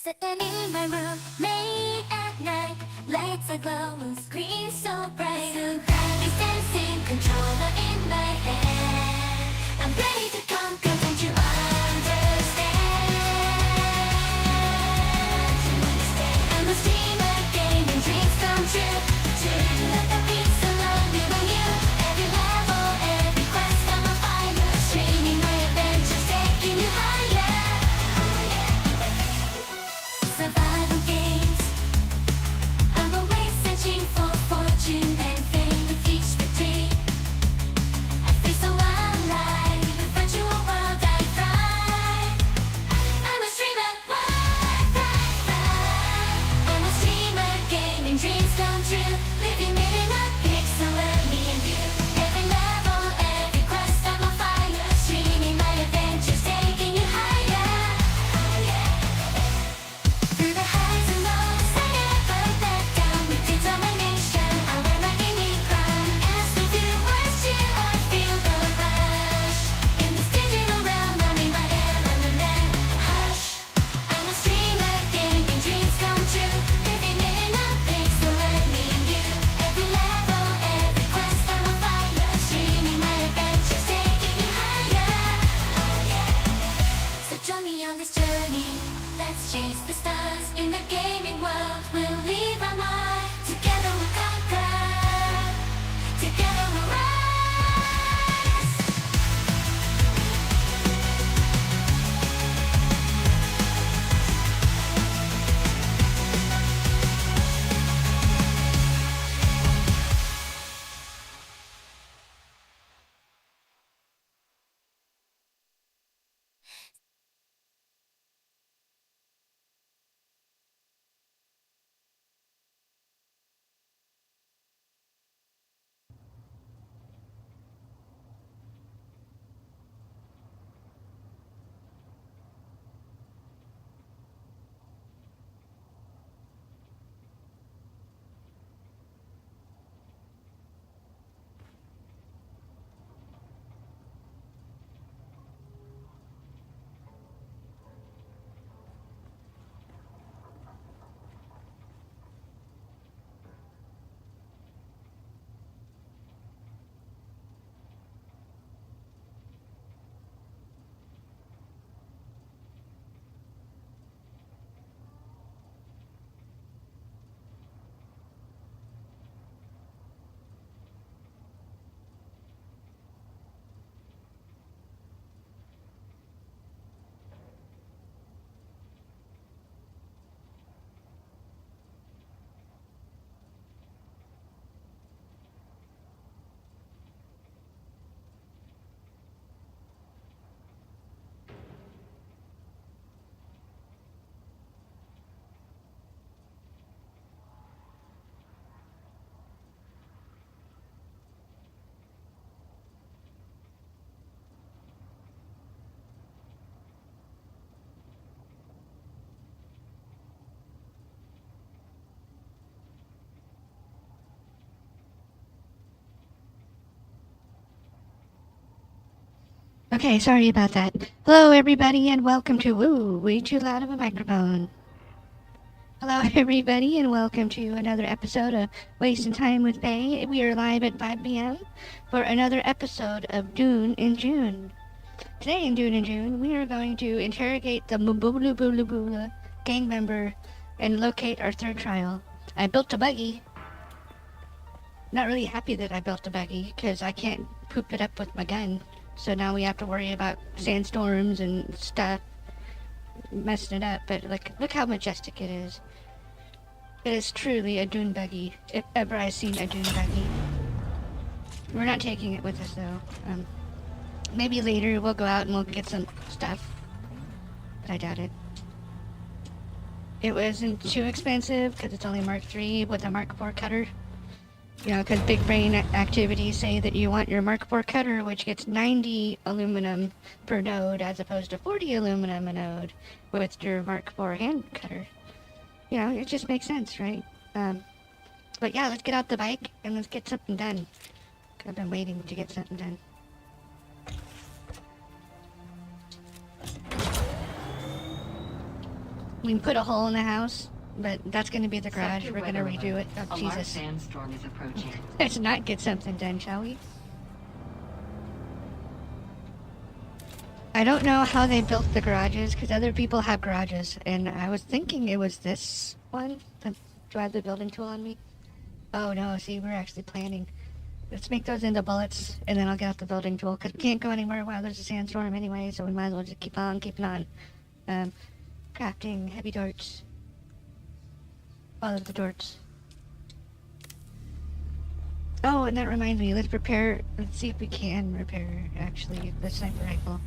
Sitting in my room, late at night, lights aglow, screen so bright. Gravita's dancing, controller in my hand. I'm ready to conquer, don't you understand? I'm a streamer, gaming dreams come true. Let the beats alone live on you. Every level, every quest, I'm a fire. Streaming my adventures, taking you higher. Survival games. I'm always searching for fortune and fame with each victory. I feel so alive, a virtual world I thrive. I'm a streamer, I'm a streamer, gaming dreams come true. Living in a pixel world, me and you. Every level, every quest, I'm on fire. Streaming my adventures, taking you higher. Through the highs and lows, I never let down. With determination, I wear my unique crown. As the viewers cheer, I feel the rush. In this digital realm, I'm in my element. Hush, I'm a streamer, gaming dreams come true. Living in a pixel world, me and you. Every level, every quest, I'm on fire. Streaming my adventures, taking you higher. So join me on this journey. Let's chase the stars in the gaming world. We'll leave our mark. Together we'll conquer. Together we'll rise. Okay, sorry about that. Hello, everybody, and welcome to way too loud of a microphone. Hello, everybody, and welcome to another episode of Wasting Time with Faye. We are live at 5 p.m. for another episode of Dune in June. Today in Dune in June, we are going to interrogate the Mbulubulubula gang member and locate our third trial. I built a buggy. Not really happy that I built a buggy, because I can't poop it up with my gun. So now we have to worry about sandstorms and stuff messing it up. But look how majestic it is. It is truly a dune buggy, if ever I've seen a dune buggy. We're not taking it with us though. Maybe later we'll go out and we'll get some stuff. But I doubt it. It wasn't too expensive because it's only Mark III with a Mark IV cutter. You know, because big brain activities say that you want your Mark IV cutter, which gets 90 aluminum per node, as opposed to 40 aluminum a node with your Mark IV hand cutter. You know, it just makes sense, right? But yeah, let's get out the bike and let's get something done. I've been waiting to get something done. We can put a hole in the house, but that's gonna be the garage. Sector We're gonna weather redo it. alert. Oh, A large Jesus. sandstorm is approaching. Let's not get something done, shall we? I don't know how they built the garages, because other people have garages, and I was thinking it was this one. Do I have the building tool on me? Oh no, see, we're actually planning. Let's make those into bullets, and then I'll get out the building tool, because we can't go anywhere while there's a sandstorm anyway, so we might as well just keep on keeping on. Crafting heavy darts. Follow the darts. Oh, and that reminds me, let's see if we can repair, actually, the sniper rifle.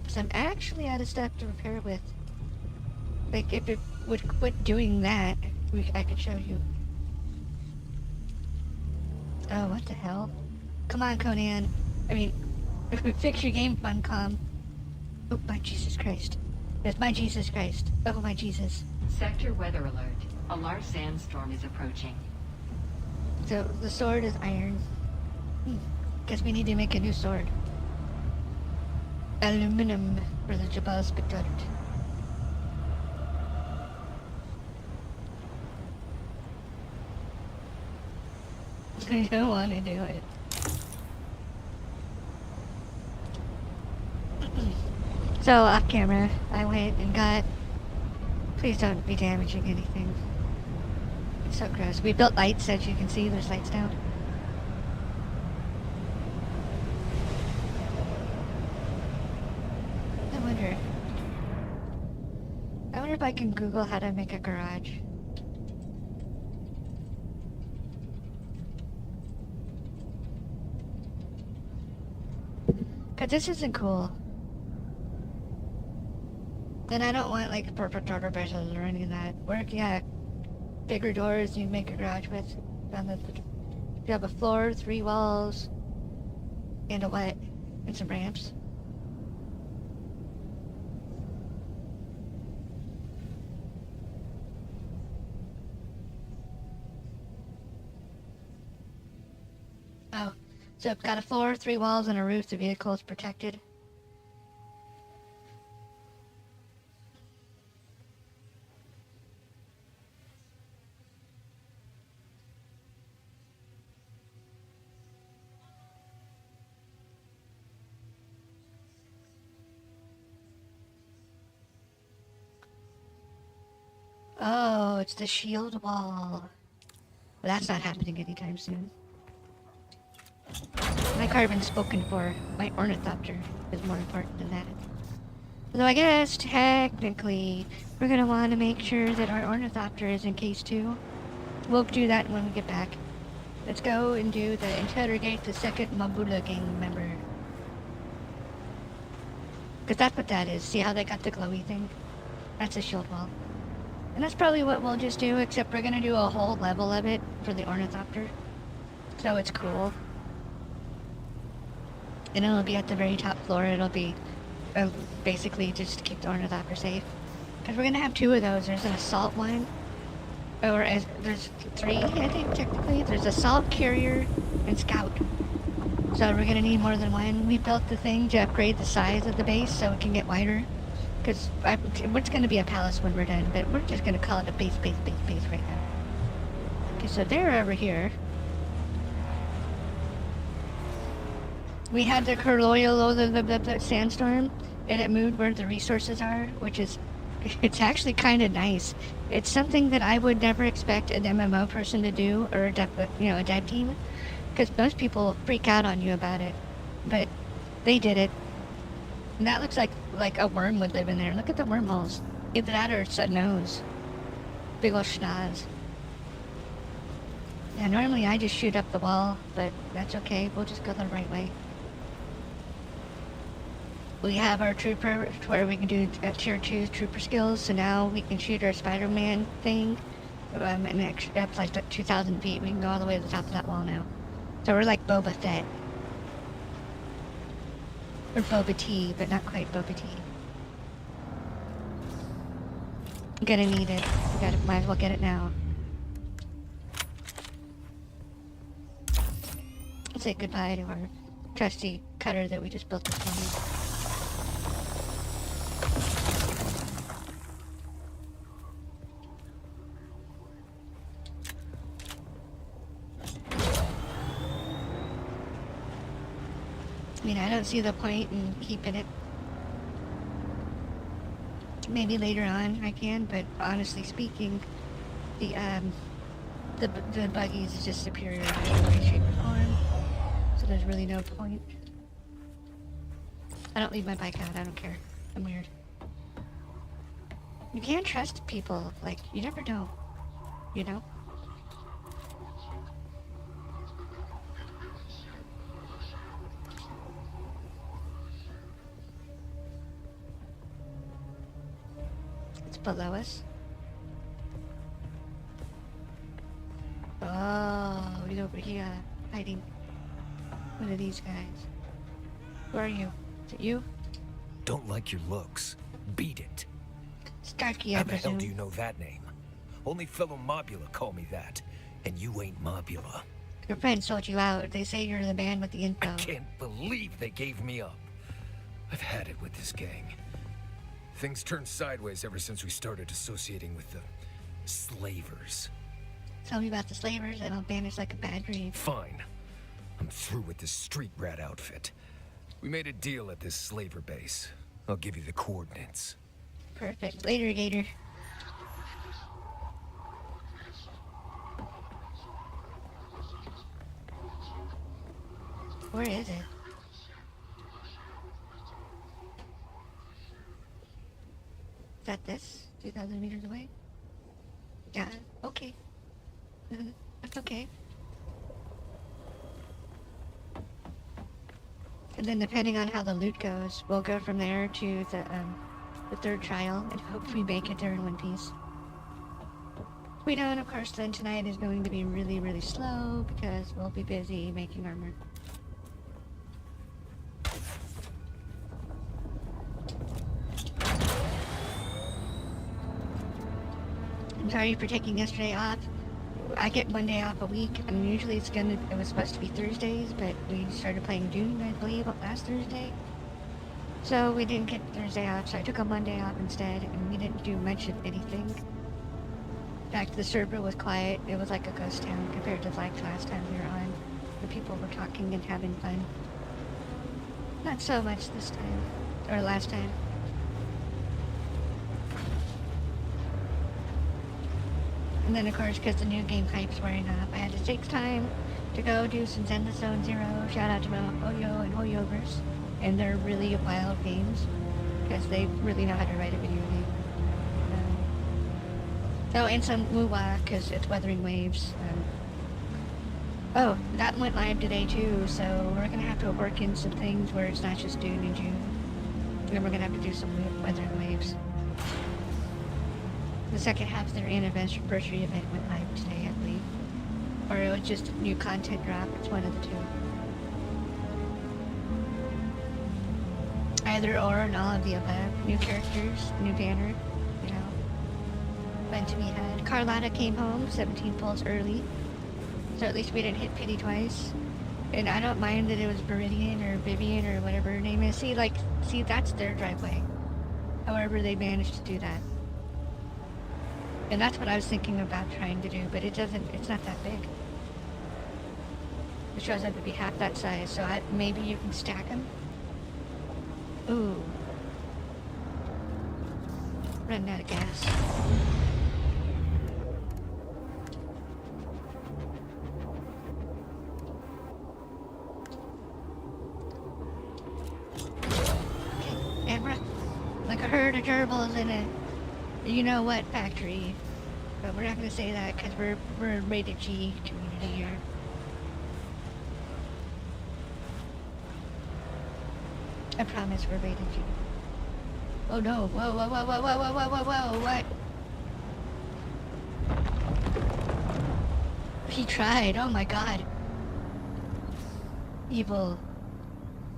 So I'm actually out of stuff to repair with. Like, if it would quit doing that, I could show you. Oh, what the hell? Come on, Conan. I mean, fix your game, Funcom. Oh, my Jesus Christ. Yes, my Jesus Christ. Oh, my Jesus. Sector weather alert. A large sandstorm is approaching. So, the sword is iron. Guess we need to make a new sword. Aluminum for the Jabal Spectrat. I don't want to do it. So, off camera, I went and got... Please don't be damaging anything. It's so gross. We built lights, as you can see, there's lights down. I wonder if I can Google how to make a garage. Cause this isn't cool. Then I don't want like purple charter brushes or any of that. Work, yeah. Bigger doors you make a garage with. You have a floor, 3 walls, and a what? And some ramps. Oh, so it's got a floor, 3 walls, and a roof. The vehicle is protected. Oh, it's the shield wall. Well, that's not happening anytime soon. My carbon's spoken for. My ornithopter is more important than that. Although I guess, technically, we're gonna want to make sure that our ornithopter is in case 2. We'll do that when we get back. Let's go and do the interrogate the second Mabula gang member. Because that's what that is. See how they got the glowy thing? That's a shield wall. And that's probably what we'll just do, except we're gonna do a whole level of it for the ornithopter. So it's cool. And it'll be at the very top floor. It'll be basically just to keep the ornithopter safe. Because we're gonna have 2 of those. There's an assault one. Or there's 3, I think, technically. There's assault, carrier, and scout. So we're gonna need more than one. We built the thing to upgrade the size of the base so it can get wider. Because it's going to be a palace when we're done, but we're just going to call it a base right now. Okay, so they're over here. We had the the sandstorm, and it moved where the resources are, which is, it's actually kind of nice. It's something that I would never expect an MMO person to do, or a dev team, because most people freak out on you about it, but they did it. And that looks like a worm would live in there. Look at the wormholes. Either that or it's a nose. Big ol' schnoz. Yeah, normally I just shoot up the wall, but that's okay. We'll just go the right way. We have our trooper where we can do tier 2 trooper skills, so now we can shoot our Spider-Man thing. And it's like 2,000 feet. We can go all the way to the top of that wall now. So we're like Boba Fett. Or Boba Tea, but not quite Boba Tea. I'm gonna need it. Might as well get it now. Let's say goodbye to our trusty cutter that we just built this morning. I mean, I don't see the point in keeping it. Maybe later on I can, but honestly speaking, the buggies is just superior in every way, shape, or form. So there's really no point. I don't leave my bike out. I don't care. I'm weird. You can't trust people. Like, you never know. You know? It's below us. Oh, he's over here hiding. One of these guys. Who are you? Is it you? Don't like your looks. Beat it. Starkey, I How the hell presume. do you know that name? Only fellow Mobula call me that. And you ain't Mobula. Your friends sold you out. They say you're the man with the info. I can't believe they gave me up. I've had it with this gang. Things turned sideways ever since we started associating with the slavers. Tell me about the slavers and I'll vanish like a bad dream. Fine. I'm through with this street rat outfit. We made a deal at this slaver base. I'll give you the coordinates. Perfect. Later, Gator. Where is it? Is that this? 2,000 meters away? Yeah, okay. That's okay. And then depending on how the loot goes, we'll go from there to the third trial and hope we make it there in one piece. We don't, of course, then tonight is going to be really, really slow because we'll be busy making armor. I'm sorry for taking yesterday off. I get one day off a week, and usually it was supposed to be Thursdays, but we started playing Dune, I believe, last Thursday. So we didn't get Thursday off, so I took a Monday off instead, and we didn't do much of anything. In fact, the server was quiet. It was like a ghost town compared to like last time we were on, where people were talking and having fun. Not so much this time, or last time. And then, of course, because the new game hype's wearing off, I had to take time to go do some Zen the Zone Zero. Shout out to Hoyo and Hoyoverse. And they're really wild games, because they really know how to write a video game. Oh, and some Wuwa, because it's Weathering Waves. Oh, that went live today, too, so we're going to have to work in some things where it's not just Dune in June. And we're going to have to do some Weathering Waves. The second half of their anniversary event went live today, I believe. Or it was just new content drop. It's one of the two. Either or and all of the above. New characters, new banner, you know. Fun to be had. Carlotta came home 17 pulls early. So at least we didn't hit pity twice. And I don't mind that it was Viridian or Vivian or whatever her name is. See, that's their driveway. However they managed to do that. And that's what I was thinking about trying to do, but it's not that big. It shows up to be half that size, so maybe you can stack them. Ooh. Running out of gas. Okay, and we're like a herd of gerbils in a you-know-what factory. But we're not going to say that because we're a rated G community here. I promise we're rated G. Oh no, whoa, whoa, whoa, whoa, whoa, whoa, whoa, whoa, what? He tried, oh my god. Evil.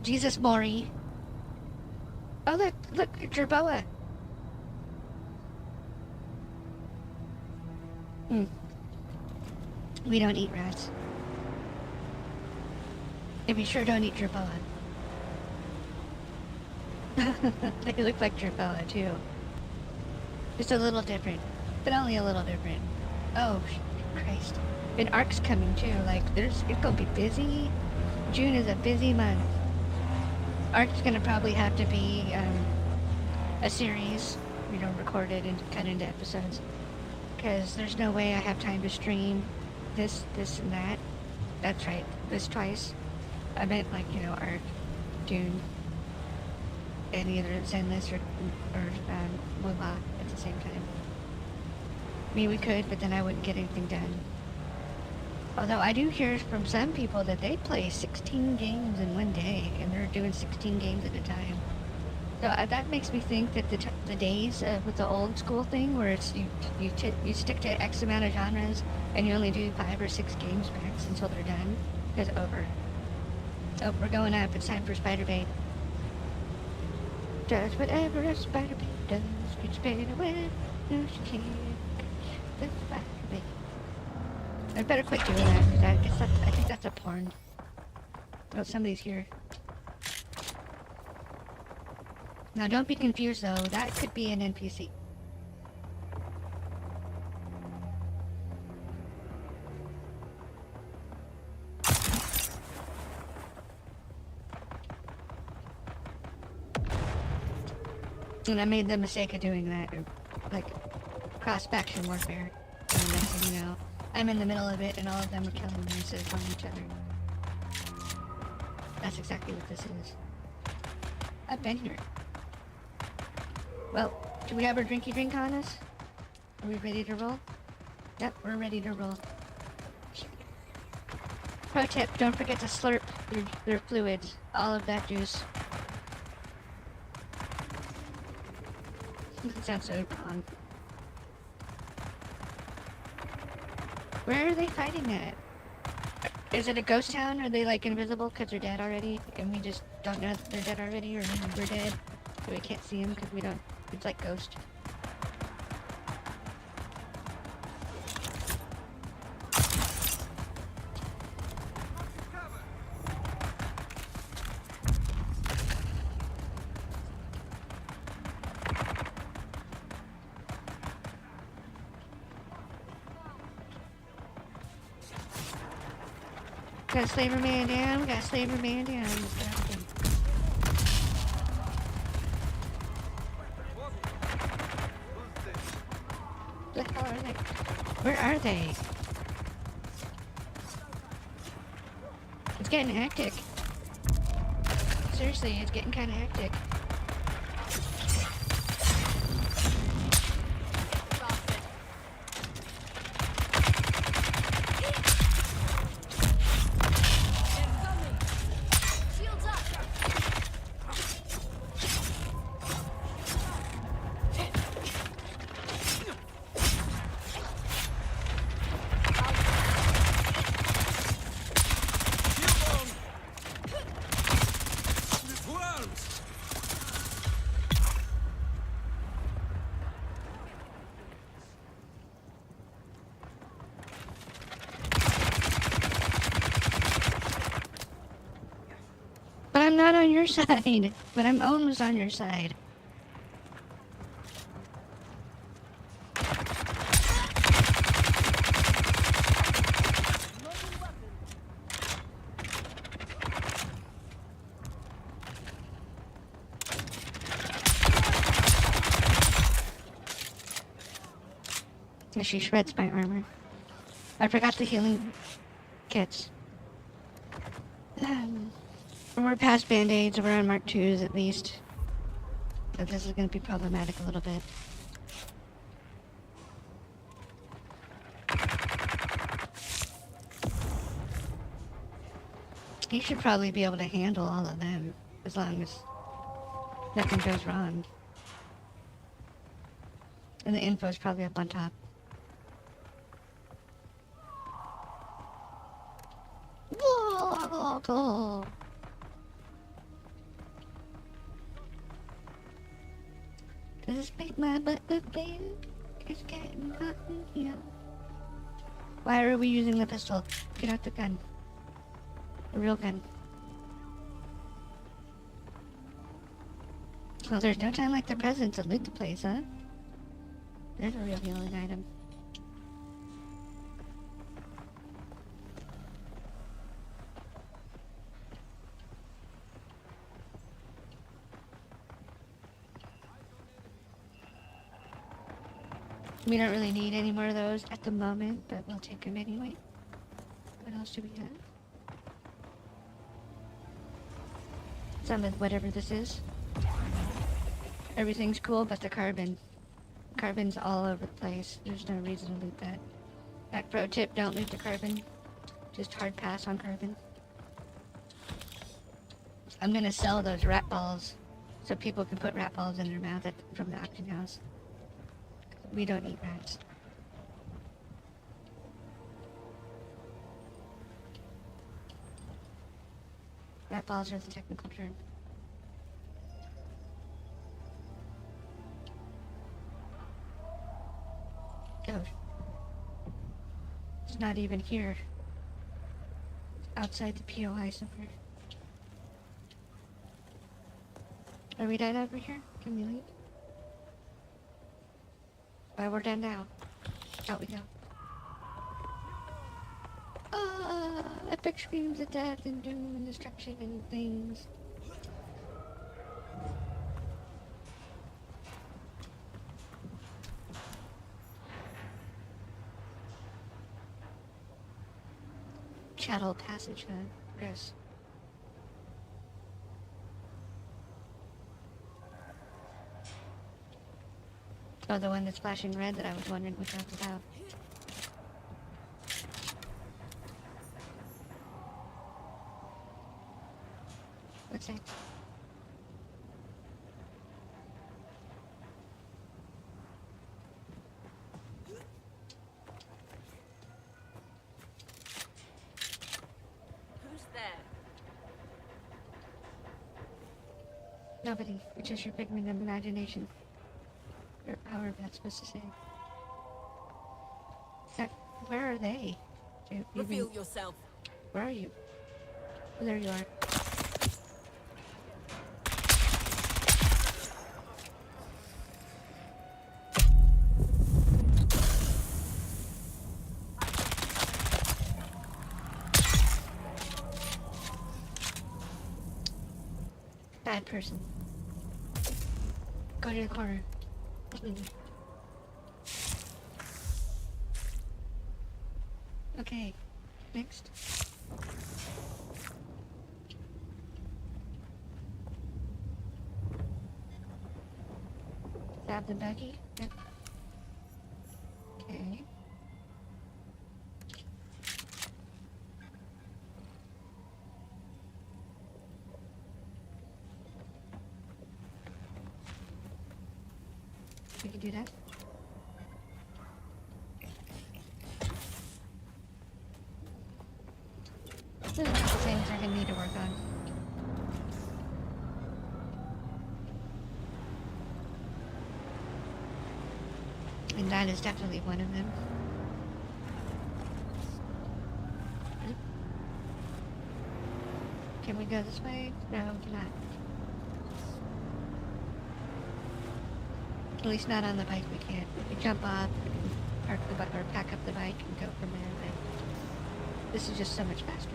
Jesus Mori. Oh look, Jerboa. We don't eat rats. If you sure don't eat Jerboa. They look like Jerboa too. Just a little different, but only a little different. Oh, Christ. And Ark's coming too, like, it's gonna be busy. June is a busy month. Ark's gonna probably have to be, a series, recorded and cut into episodes. Because there's no way I have time to stream this, and that. That's right, this twice. I meant, like, Ark, Dune, and either Zenless or Moolah at the same time. I mean, we could, but then I wouldn't get anything done. Although I do hear from some people that they play 16 games in one day, and they're doing 16 games at a time. So that makes me think that the days with the old school thing, where it's you stick to X amount of genres, and you only do 5 or 6 games max until they're done, is over. So we're going up. It's time for Spider Bait. Does whatever a spider bait does. Gets bait away. No, she can't. The spider bait. I better quit doing that, because I think that's a porn. Oh, somebody's here. Now, don't be confused, though. That could be an NPC. And I made the mistake of doing that, like, cross-faction warfare. And the next thing you know, I'm in the middle of it, and all of them are killing me instead of killing each other. That's exactly what this is. I've been here. Well, do we have our drinky drink on us? Are we ready to roll? Yep, we're ready to roll. Pro tip, don't forget to slurp their fluids. All of that juice. That sounds so wrong. Where are they fighting at? Is it a ghost town? Are they like invisible because they're dead already? And we just don't know that they're dead already, or maybe we're dead, so we can't see them because we don't. It's like Ghost. Got a Slaver Man down. We got a Slaver Man down. The hell are they? Where are they? It's getting hectic. Seriously, it's getting kind of hectic. I'm not on your side, but I'm almost on your side. And she shreds my armor. I forgot the healing kits. We're past band-aids, we're on Mark 2s at least. So this is going to be problematic a little bit. He should probably be able to handle all of them, as long as nothing goes wrong. And the info's probably up on top. Whoa! Does this make my butt look big? It's getting hot in here. Why are we using the pistol? Get out the gun. The real gun. Well, there's no time like the present to loot the place, huh? There's a real healing item. We don't really need any more of those at the moment, but we'll take them anyway. What else do we have? Some of whatever this is. Everything's cool but the carbon. Carbon's all over the place. There's no reason to loot that. Back pro tip, don't loot the carbon. Just hard pass on carbon. I'm gonna sell those rat balls so people can put rat balls in their mouth from the auction house. We don't eat rats. Rat balls are the technical term. Oh. It's not even here. It's outside the POI somewhere. Are we done over here? Can we leave? Well, we're done now. Out we go. Epic screams of death and doom and destruction and things. Chattel passage, huh? Gross. Oh, the one that's flashing red that I was wondering what that was about. What's that? Who's there? Nobody. It's just your figment of imagination. Or however that's supposed to say. Where are they? Reveal yourself. Where are you? Oh, there you are. Bad person. Go to the corner. Okay, next. Grab the buggy. Yep. Okay. We can do that. There's a couple things I'm gonna need to work on. And that is definitely one of them. Can we go this way? No, we cannot. At least not on the bike we can't. We can jump off, we can park the bike, or pack up the bike and go from there, but this is just so much faster.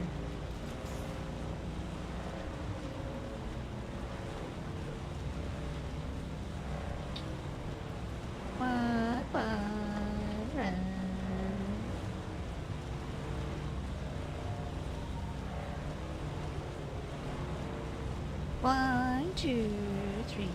Run. 1, 2, 3.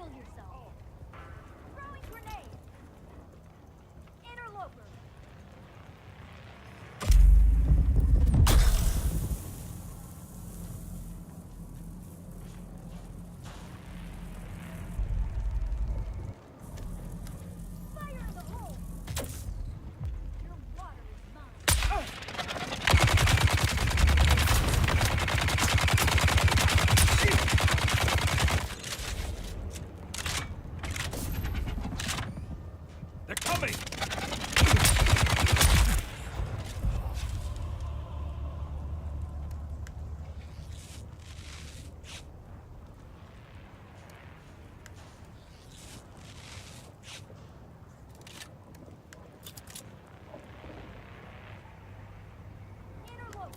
Reveal yourself. Throwing grenade. Interloper. Fire in the hole. Your water is mine. They're coming! Interloper.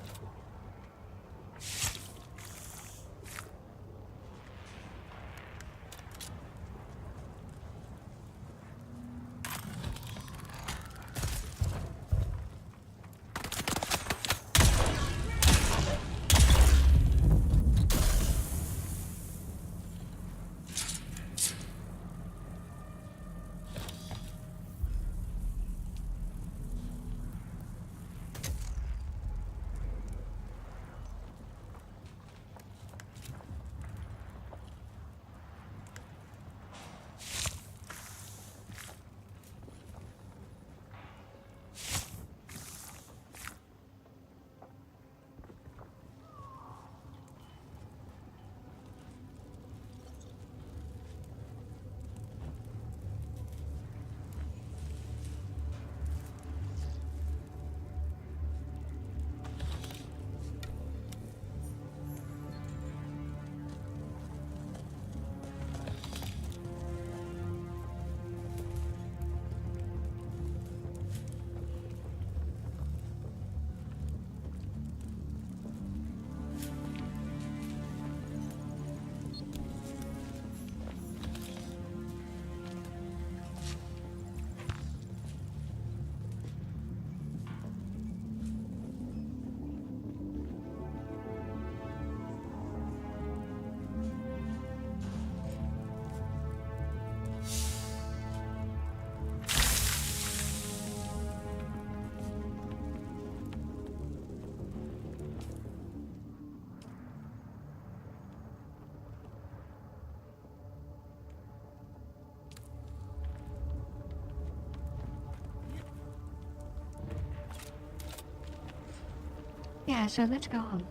Yeah, so let's go home.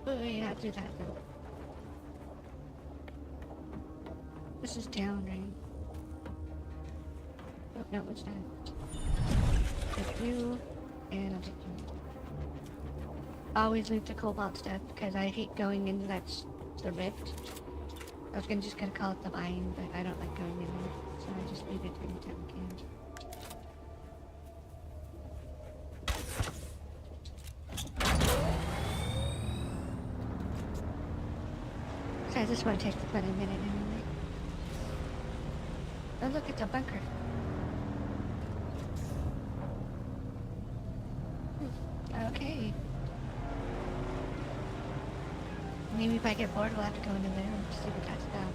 Oh, yeah, do that then. This is down, right? Oh, no, what's that? Take you, and I'll take you. Always leave the cobalt stuff, because I hate going into the rift. I was just gonna call it the mine, but I don't like going in there, so I just leave it anytime I can. So this one takes about a minute anyway. Oh, look, it's a bunker. Okay. Maybe if I get bored, we'll have to go into there and see what that's about.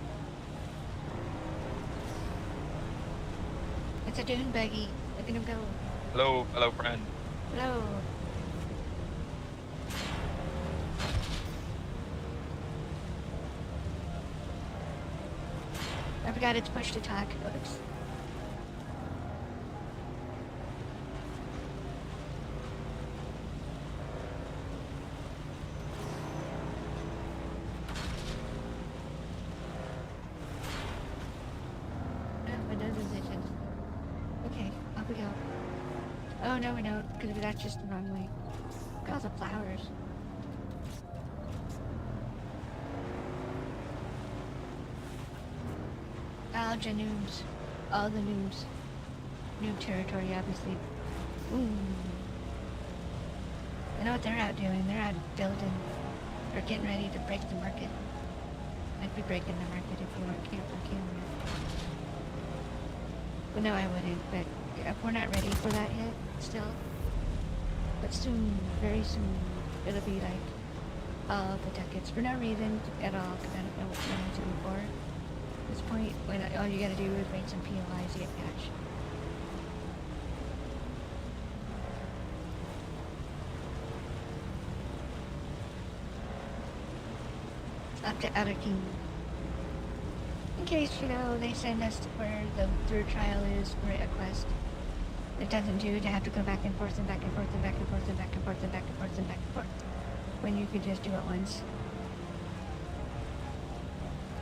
It's a dune buggy. Look at him go. Hello, friend. Hello. I forgot it's push to talk. Oops. Oh, another vision. Okay, off we go. Oh, no we don't, because that's just the wrong way. Look at all the flowers. Alga noobs. All the noobs. Noob territory, obviously. Ooh. I know what they're out doing. They're out building, or getting ready to break the market. I'd be breaking the market if you weren't camp on camera. But no, I wouldn't. But yeah, we're not ready for that yet, still. But soon, very soon, it'll be like all the ducats for no reason at all, because I don't know what we're going to do for. this point, when all you gotta do is make some POIs to get cash. Up to Outer Kingdom. In case, you know, they send us to where the third trial is for a quest. It doesn't do to have to go back and forth and back and forth and back and forth and back and forth and back and forth and back and forth. When you could just do it once.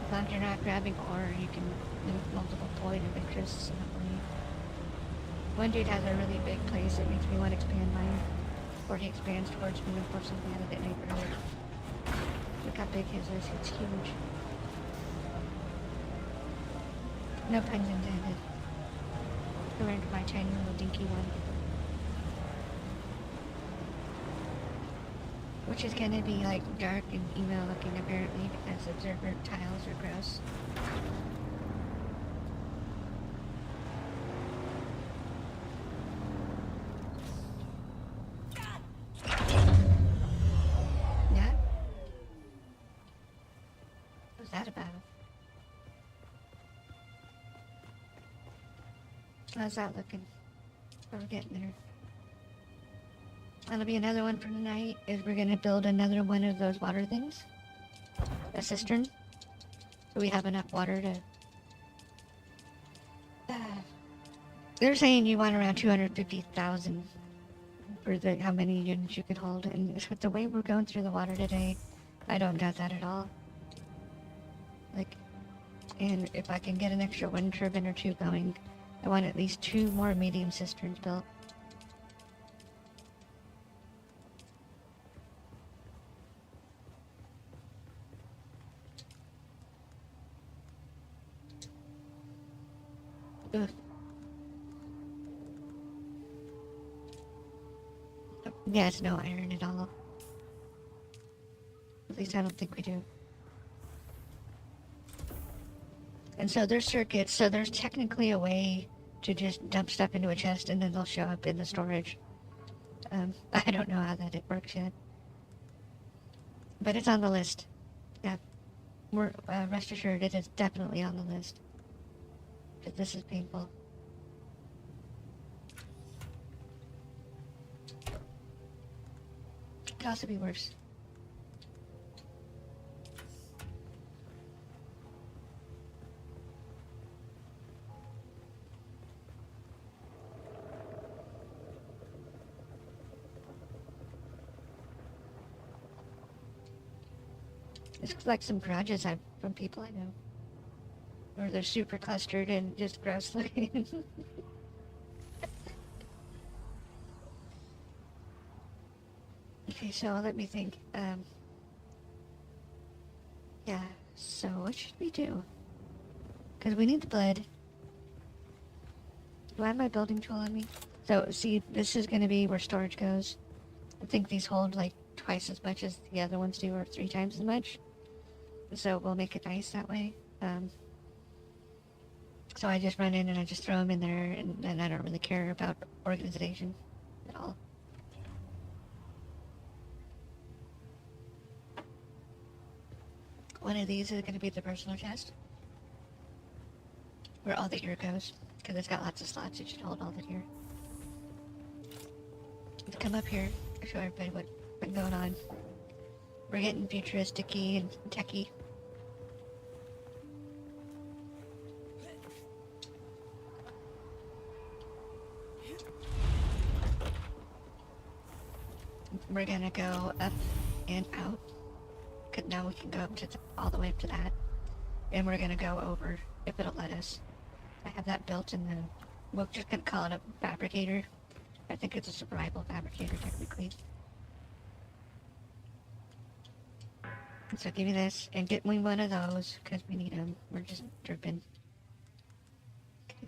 As long as you're not grabbing ore, you can do multiple point of interests. One dude has a really big place that makes me want to expand mine. Or he expands towards me and forces me out of that neighborhood. Look how big his is, it's huge. No puns intended. Compared to my tiny little dinky one. Which is gonna be like dark and emo looking apparently because observer tiles are gross. Yeah? What's that about? How's that looking? We're getting there. That'll be another one for tonight, is we're gonna build another one of those water things. A cistern. So we have enough water to... They're saying you want around 250,000 for how many units you could hold, and with the way we're going through the water today, I don't doubt that at all. Like, and if I can get an extra wind turbine or two going, I want at least 2 more medium cisterns built. Ugh. Yeah, it's no iron at all. At least I don't think we do. And so there's circuits, so there's technically a way to just dump stuff into a chest and then they'll show up in the storage. I don't know how that it works yet. But it's on the list. Yeah. We're, rest assured it is definitely on the list. Because this is painful. It could also be worse. It's like some garages from people I know. Or they're super clustered and just gross looking. Okay, so let me think. Yeah, so what should we do? Because we need the blood. Do I have my building tool on me? So, see, this is going to be where storage goes. I think these hold like twice as much as the other ones do, or 3 times as much. So we'll make it nice that way. So I just run in and I just throw them in there, and I don't really care about organization at all. One of these is going to be the personal chest, where all the gear goes, because it's got lots of slots. It should hold all the gear. Let's come up here, show everybody what's been going on. We're getting futuristic-y and techy. We're gonna go up and out. Cause now we can go up to all the way up to that. And we're gonna go over, if it'll let us. I have that built in the... We're just gonna call it a fabricator. I think it's a survival fabricator, technically. So give me this, and get me one of those, because we need them. We're just dripping. Okay,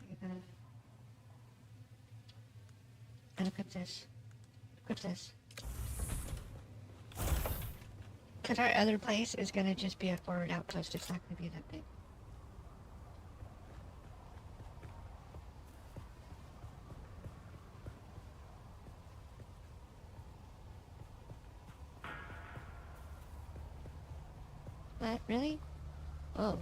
and equip this. Equip this. Because our other place is going to just be a forward outpost. It's not going to be that big. What? Really? Oh.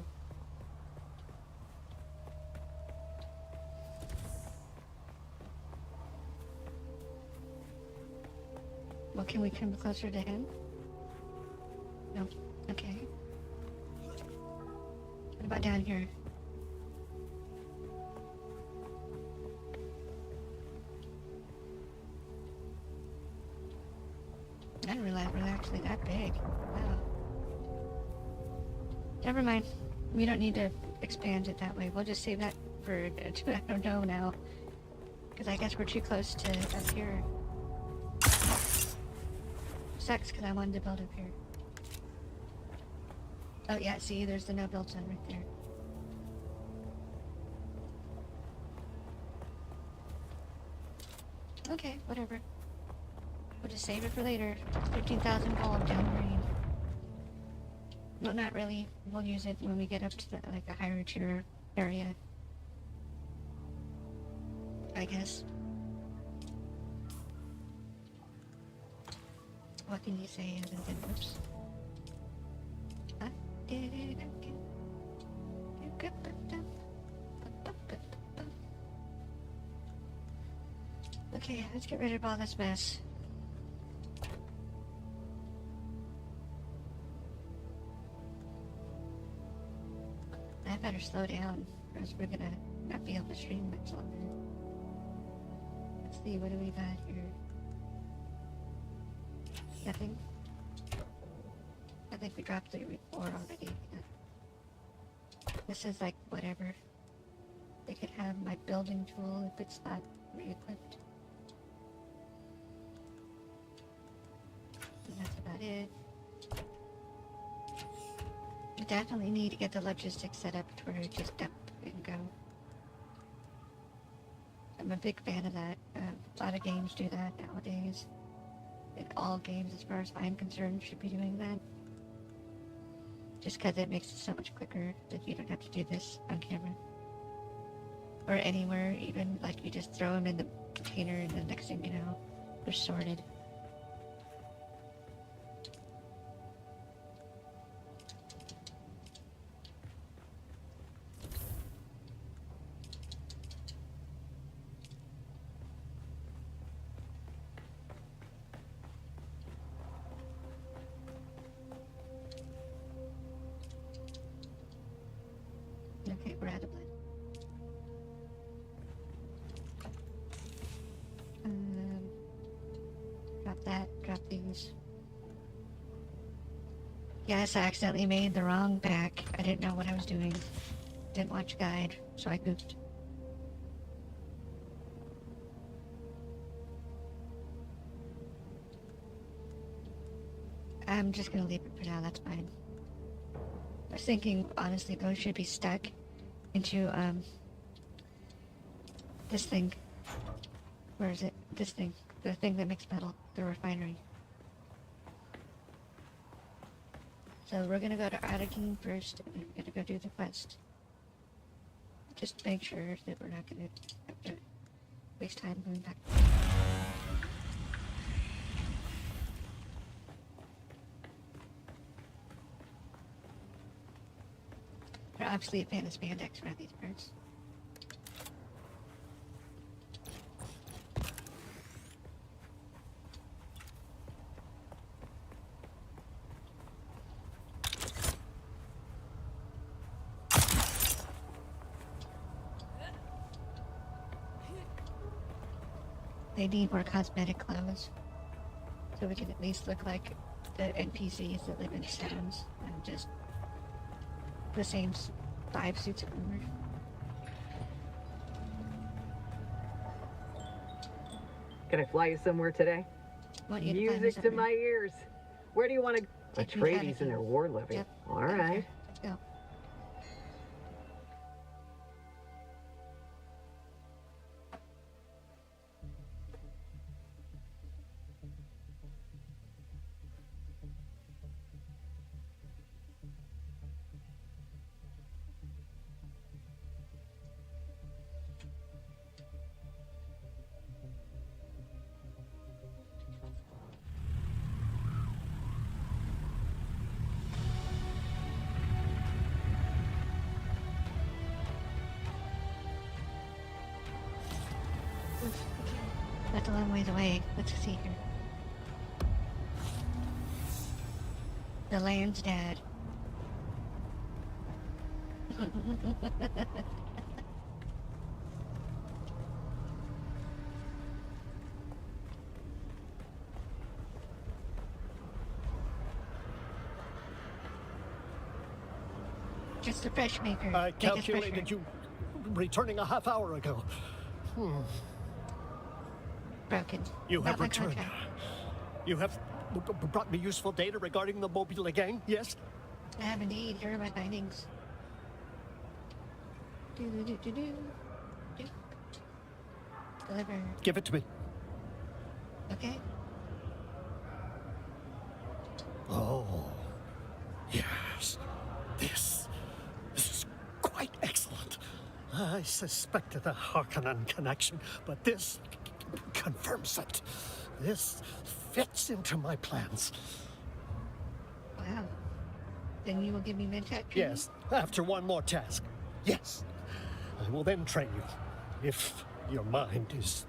Well, can we come closer to him? No. Okay. What about down here? I didn't realize we're actually that big. Wow. Never mind. We don't need to expand it that way. We'll just save that for, I don't know now. Because I guess we're too close to up here. Sucks because I wanted to build up here. Oh yeah, see, there's the no build zone right there. Okay, whatever. We'll just save it for later. 15,000 gold down the drain. Well, not really. We'll use it when we get up to the, like a higher tier area. I guess. What can you say other than oops? I did it again. Okay, let's get rid of all this mess. I better slow down, or else we're gonna not be able to stream much longer. Let's see, what do we got here? Nothing. I think we dropped the report already. This is like whatever. They could have my building tool if it's not re-equipped. And that's about it. We definitely need to get the logistics set up to where we just dump and go. I'm a big fan of that. A lot of games do that nowadays. And all games, as far as I'm concerned, should be doing that. Just because it makes it so much quicker that you don't have to do this on camera. Or anywhere, even like you just throw them in the container and the next thing you know, they're sorted. Okay, we're out of blood. Drop that, drop these. Yes, I accidentally made the wrong pack. I didn't know what I was doing. Didn't watch guide, so I goofed. I'm just gonna leave it for now, that's fine. I was thinking, honestly, those should be stuck into, this thing. Where is it? This thing. The thing that makes metal. The refinery. So we're gonna go to Aragine first, and we're gonna go do the quest. Just make sure that we're not gonna have to waste time going back. They're obviously a fan of spandex around these parts. They need more cosmetic clothes, so we can at least look like the NPCs that live in towns and just the same 5 suits of armor. Can I fly you somewhere today? Want you to find me Music to somewhere. my ears. Where do you want to? Take me out of Atreides and here. their war levy. Yep. All right. Let's go. That's a long ways away. Let's see here. The land's dad. Just the fresh maker. I Make us calculated fresher. you returning a half hour ago. Broken. You Not have my returned. contract. You have brought me useful data regarding the Mobile gang, yes? I have indeed. Here are my findings. Do. Deliver. Give it to me. Okay. Oh, yes. This is quite excellent. I suspected a Harkonnen connection, but this confirms it. This fits into my plans. Wow. Then you will give me mentat training? Yes, after one more task. Yes. I will then train you, if your mind is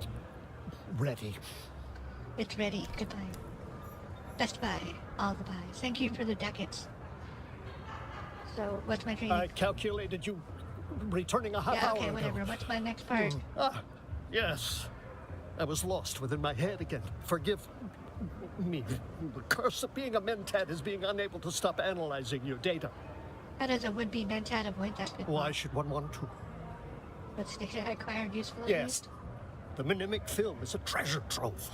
ready. It's ready. Goodbye. Best buy. All the buys. Thank you for the ducats. So, what's my training? I calculated you returning a half yeah, hour okay, ago. whatever. What's my next part? Yes. I was lost within my head again. Forgive me. The curse of being a mentat is being unable to stop analyzing your data. How does a would-be mentat avoid that pitfall? Why should one want to? What's data acquired useful? Yes. The Mnemic film is a treasure trove.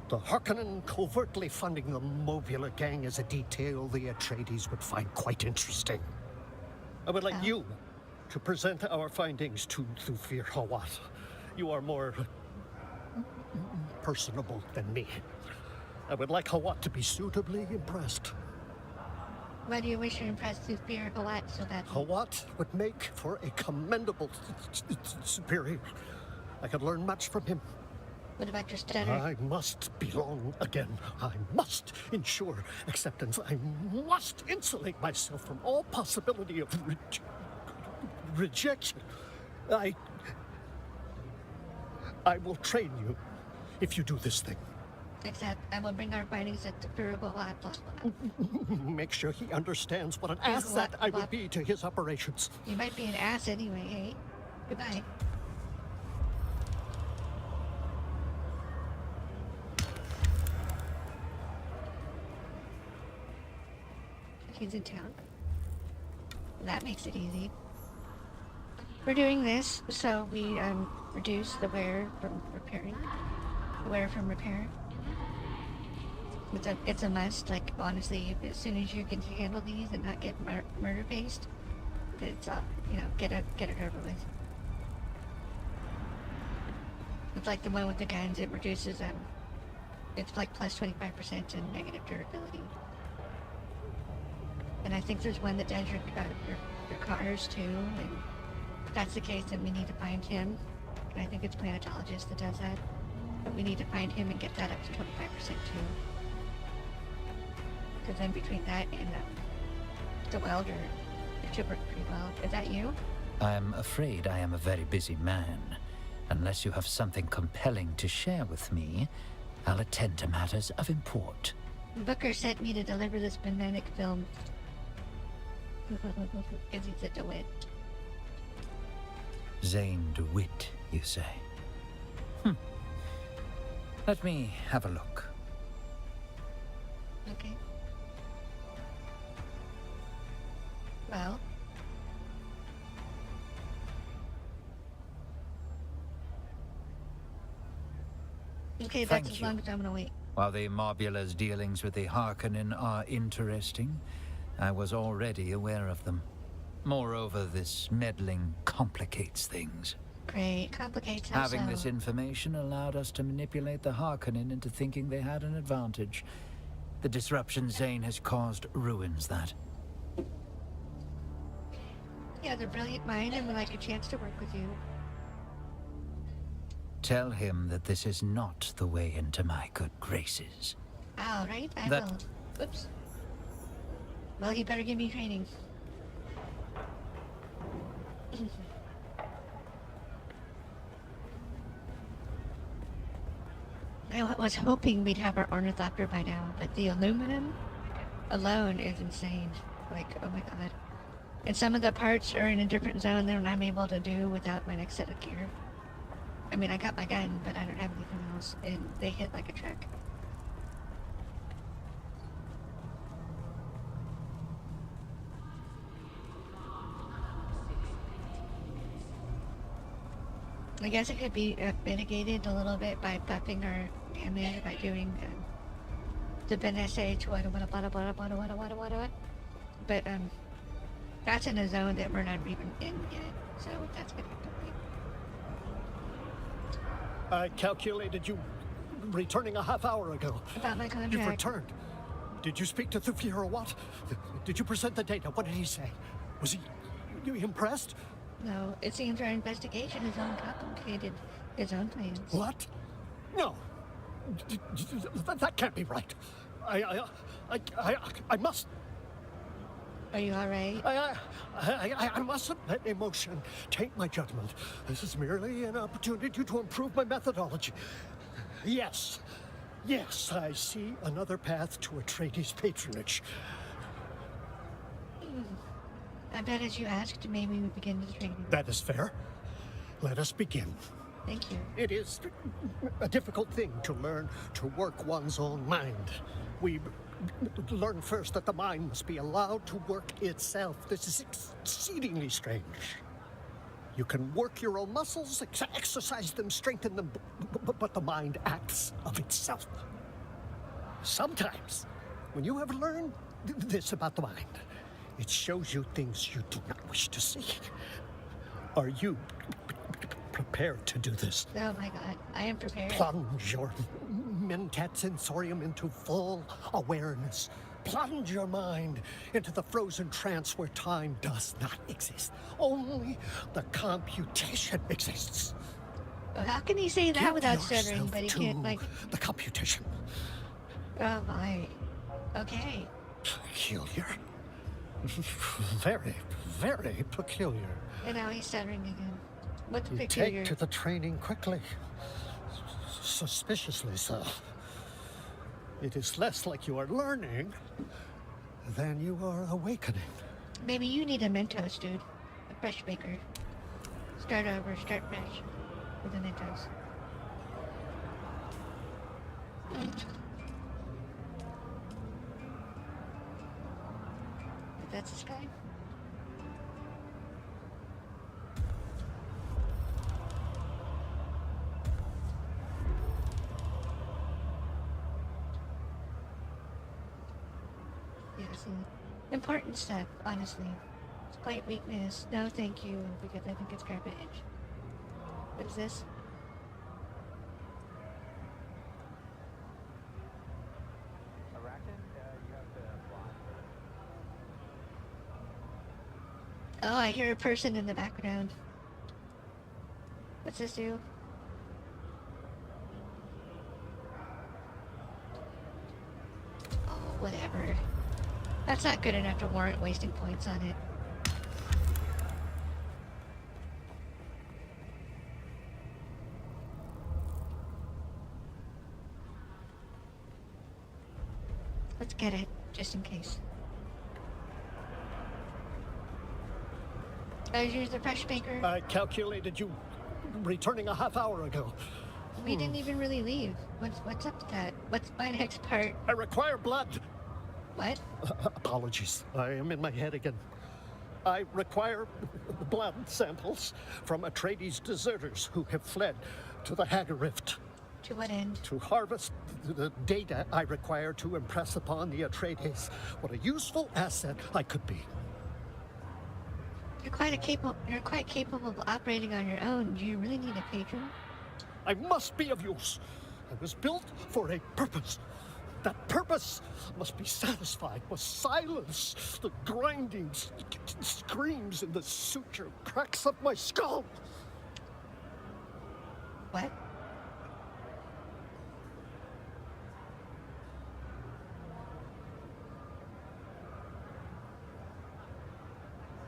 The Harkonnen covertly funding the Mobula gang is a detail the Atreides would find quite interesting. I would like Oh. you to present our findings to Thufir Hawat. You are more personable than me. I would like Hawat to be suitably impressed. Why do you wish to impress Thufir Hawat so badly? Hawat would make for a commendable superior. I could learn much from him. What about your stutter? I must belong again. I must ensure acceptance. I must insulate myself from all possibility of rejection. I will train you if you do this thing. Except I will bring our findings at Thufir Hawat +1. Make sure he understands what an asset I would be to his operations. You might be an ass anyway, hey? Goodbye. He's in town. That makes it easy. We're doing this so we reduce the wear from repairing. The wear from repair. It's a must. Like honestly, as soon as you can handle these and not get murder based, it's get it over with. It's like the one with the guns. It reduces it's like plus 25% in negative durability. And I think there's one that does your cars too, and if that's the case, then we need to find him. And I think it's Planetologist that does that. But we need to find him and get that up to 25% too. Because then between that and the welder, it should work pretty well. Is that you? I am afraid I am a very busy man. Unless you have something compelling to share with me, I'll attend to matters of import. Booker sent me to deliver this magnetic film. Because he's a DeWitt. Zane DeWitt, you say? Let me have a look. Okay. Well. Okay, Thank that's as you. long as I'm gonna wait. While the Marbula's dealings with the Harkonnen are interesting, I was already aware of them. Moreover, this meddling complicates things. Great. Complicates how Having so? this information allowed us to manipulate the Harkonnen into thinking they had an advantage. The disruption Zane has caused ruins that. Yeah, they're brilliant mind and would like a chance to work with you. Tell him that this is not the way into my good graces. All right, I That- will. Whoops. Well, you better give me training. I was hoping we'd have our ornithopter by now, but the aluminum alone is insane. Like, oh my god. And some of the parts are in a different zone than I'm able to do without my next set of gear. I mean, I got my gun, but I don't have anything else, and they hit like a truck. I guess it could be mitigated a little bit by buffing our damage by doing the BNSH, but that's in a zone that we're not even in yet, so that's gonna have to wait. I calculated you returning a half hour ago. About my contract. You've returned. Did you speak to Thufir or what? Did you present the data? What did he say? Was he impressed? No, it seems our investigation is uncomplicated. His own plans. What? No. That can't be right. I must. Are you alright? I mustn't let emotion taint my judgment. This is merely an opportunity to improve my methodology. Yes, I see another path to Atreides' patronage. I bet as you asked, maybe we begin the training. That is fair. Let us begin. Thank you. It is a difficult thing to learn to work one's own mind. We learn first that the mind must be allowed to work itself. This is exceedingly strange. You can work your own muscles, exercise them, strengthen them, but the mind acts of itself. Sometimes, when you have learned this about the mind, it shows you things you do not wish to see. Are you prepared to do this? Oh my god, I am prepared. Plunge your mentat sensorium into full awareness. Plunge your mind into the frozen trance where time does not exist. Only the computation exists. How can he say that Give without stuttering, yourself but he to can't, like... the computation. Oh my. Okay. Peculiar. Very, very peculiar. And now he's stuttering again. What's You peculiar? take to the training quickly. Suspiciously so. It is less like you are learning than you are awakening. Maybe you need a Mentos, dude. A fresh baker. Start over, start fresh. With a Mentos. That's this guy? Yes, important stuff, honestly. Slight weakness. No, thank you, because I think it's garbage. What is this? Oh, I hear a person in the background. What's this do? Oh, whatever. That's not good enough to warrant wasting points on it. Let's get it, just in case. Here's the fresh baker. I calculated you returning a half hour ago. We didn't even really leave. What's up with that? What's my next part? I require blood. What? Apologies, I am in my head again. I require blood samples from Atreides' deserters who have fled to the Hagar Rift. To what end? To harvest the data I require to impress upon the Atreides what a useful asset I could be. You're quite capable of operating on your own. Do you really need a patron? I must be of use. I was built for a purpose. That purpose must be satisfied, must silence the grinding screams in the suture cracks of my skull. What?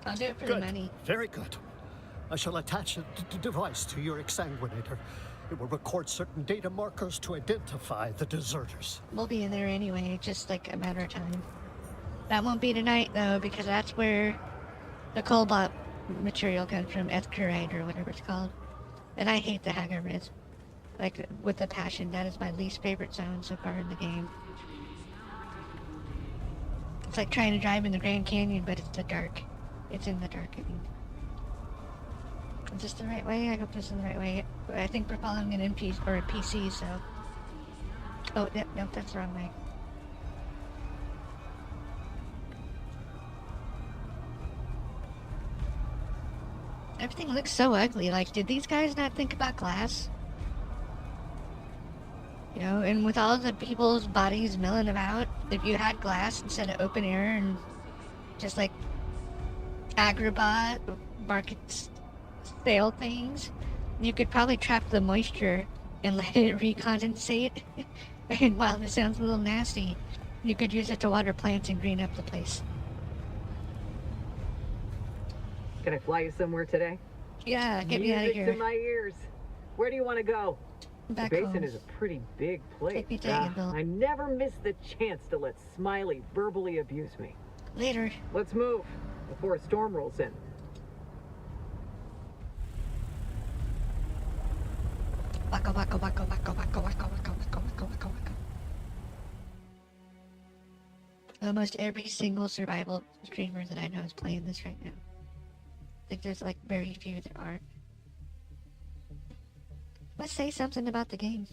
I'll do it for the money. Very good. I shall attach a device to your exsanguinator. It will record certain data markers to identify the deserters. We'll be in there anyway, just like a matter of time. That won't be tonight, though, because that's where the cobalt material comes from, Ethkerite or whatever it's called. And I hate the Haggard, like, with a passion. That is my least favorite zone so far in the game. It's like trying to drive in the Grand Canyon, but it's the dark. It's in the dark, I mean. Is this the right way? I hope this is the right way. I think we're following an MP or a PC, so... Oh, yep, nope, that's the wrong way. Everything looks so ugly. Like, did these guys not think about glass? You know, and with all the people's bodies milling about, if you had glass instead of open air and just like agribot market sale things, you could probably trap the moisture and let it recondensate. And while this sounds a little nasty, you could use it to water plants and green up the place. Can I fly you somewhere today? Yeah, get me out of Music here. to my ears. Where do you want to go? Back the basin home. is a pretty big place. Take me to Eagle. I never miss the chance to let Smiley verbally abuse me. Later. Let's move before a storm rolls in. Waka waka waka waka waka waka waka waka waka waka waka. Almost every single survival streamer that I know is playing this right now. I think there's like very few that aren't. Let's say something about the game.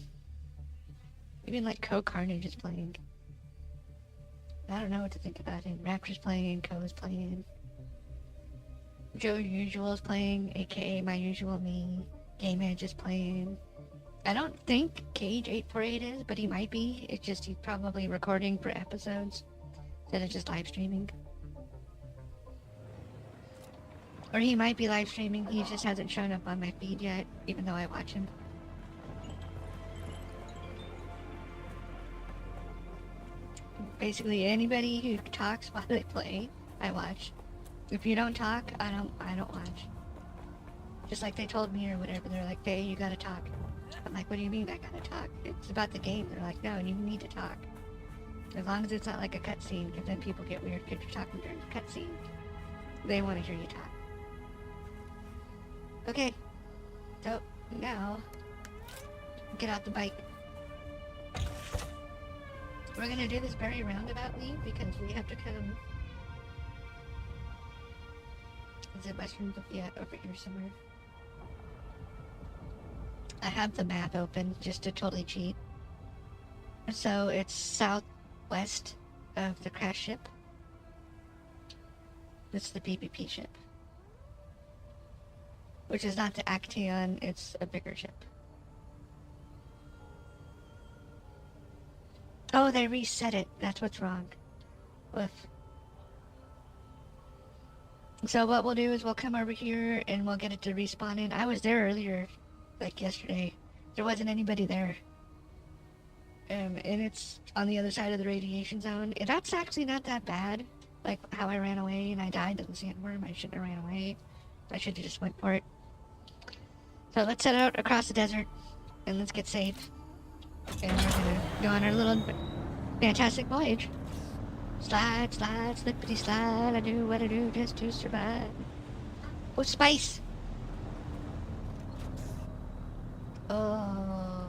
Even like Carnage is playing. I don't know what to think about him. Raptor's playing, is playing. Joe Usual is playing, aka My Usual Me. Game Edge is playing. I don't think Cage848 is, but he might be. It's just he's probably recording for episodes instead of just live streaming. Or he might be live streaming, he just hasn't shown up on my feed yet, even though I watch him. Basically anybody who talks while they play, I watch. If you don't talk, I don't watch. Just like they told me or whatever, they're like, "Hey, you gotta talk." I'm like, "What do you mean I gotta talk? It's about the game." They're like, "No, you need to talk. As long as it's not like a cutscene, because then people get weird because you're talking during the cutscene. They want to hear you talk." Okay, so now, get out the bike. We're gonna do this very roundaboutly because we have to come. Is it Western? Yeah, over here somewhere. I have the map open just to totally cheat. So it's southwest of the crash ship. This is the PvP ship. Which is not the Actaeon, it's a bigger ship. Oh, they reset it. That's what's wrong. Woof. So what we'll do is we'll come over here and we'll get it to respawn in. I was there earlier, like yesterday. There wasn't anybody there. And it's on the other side of the radiation zone. And that's actually not that bad. Like how I ran away and I died to the sandworm. I shouldn't have ran away. I should have just went for it. So let's set out across the desert and let's get safe. And we're gonna go on our little fantastic voyage. Slide, slide, slippity slide, I do what I do just to survive. Oh, spice! Oh.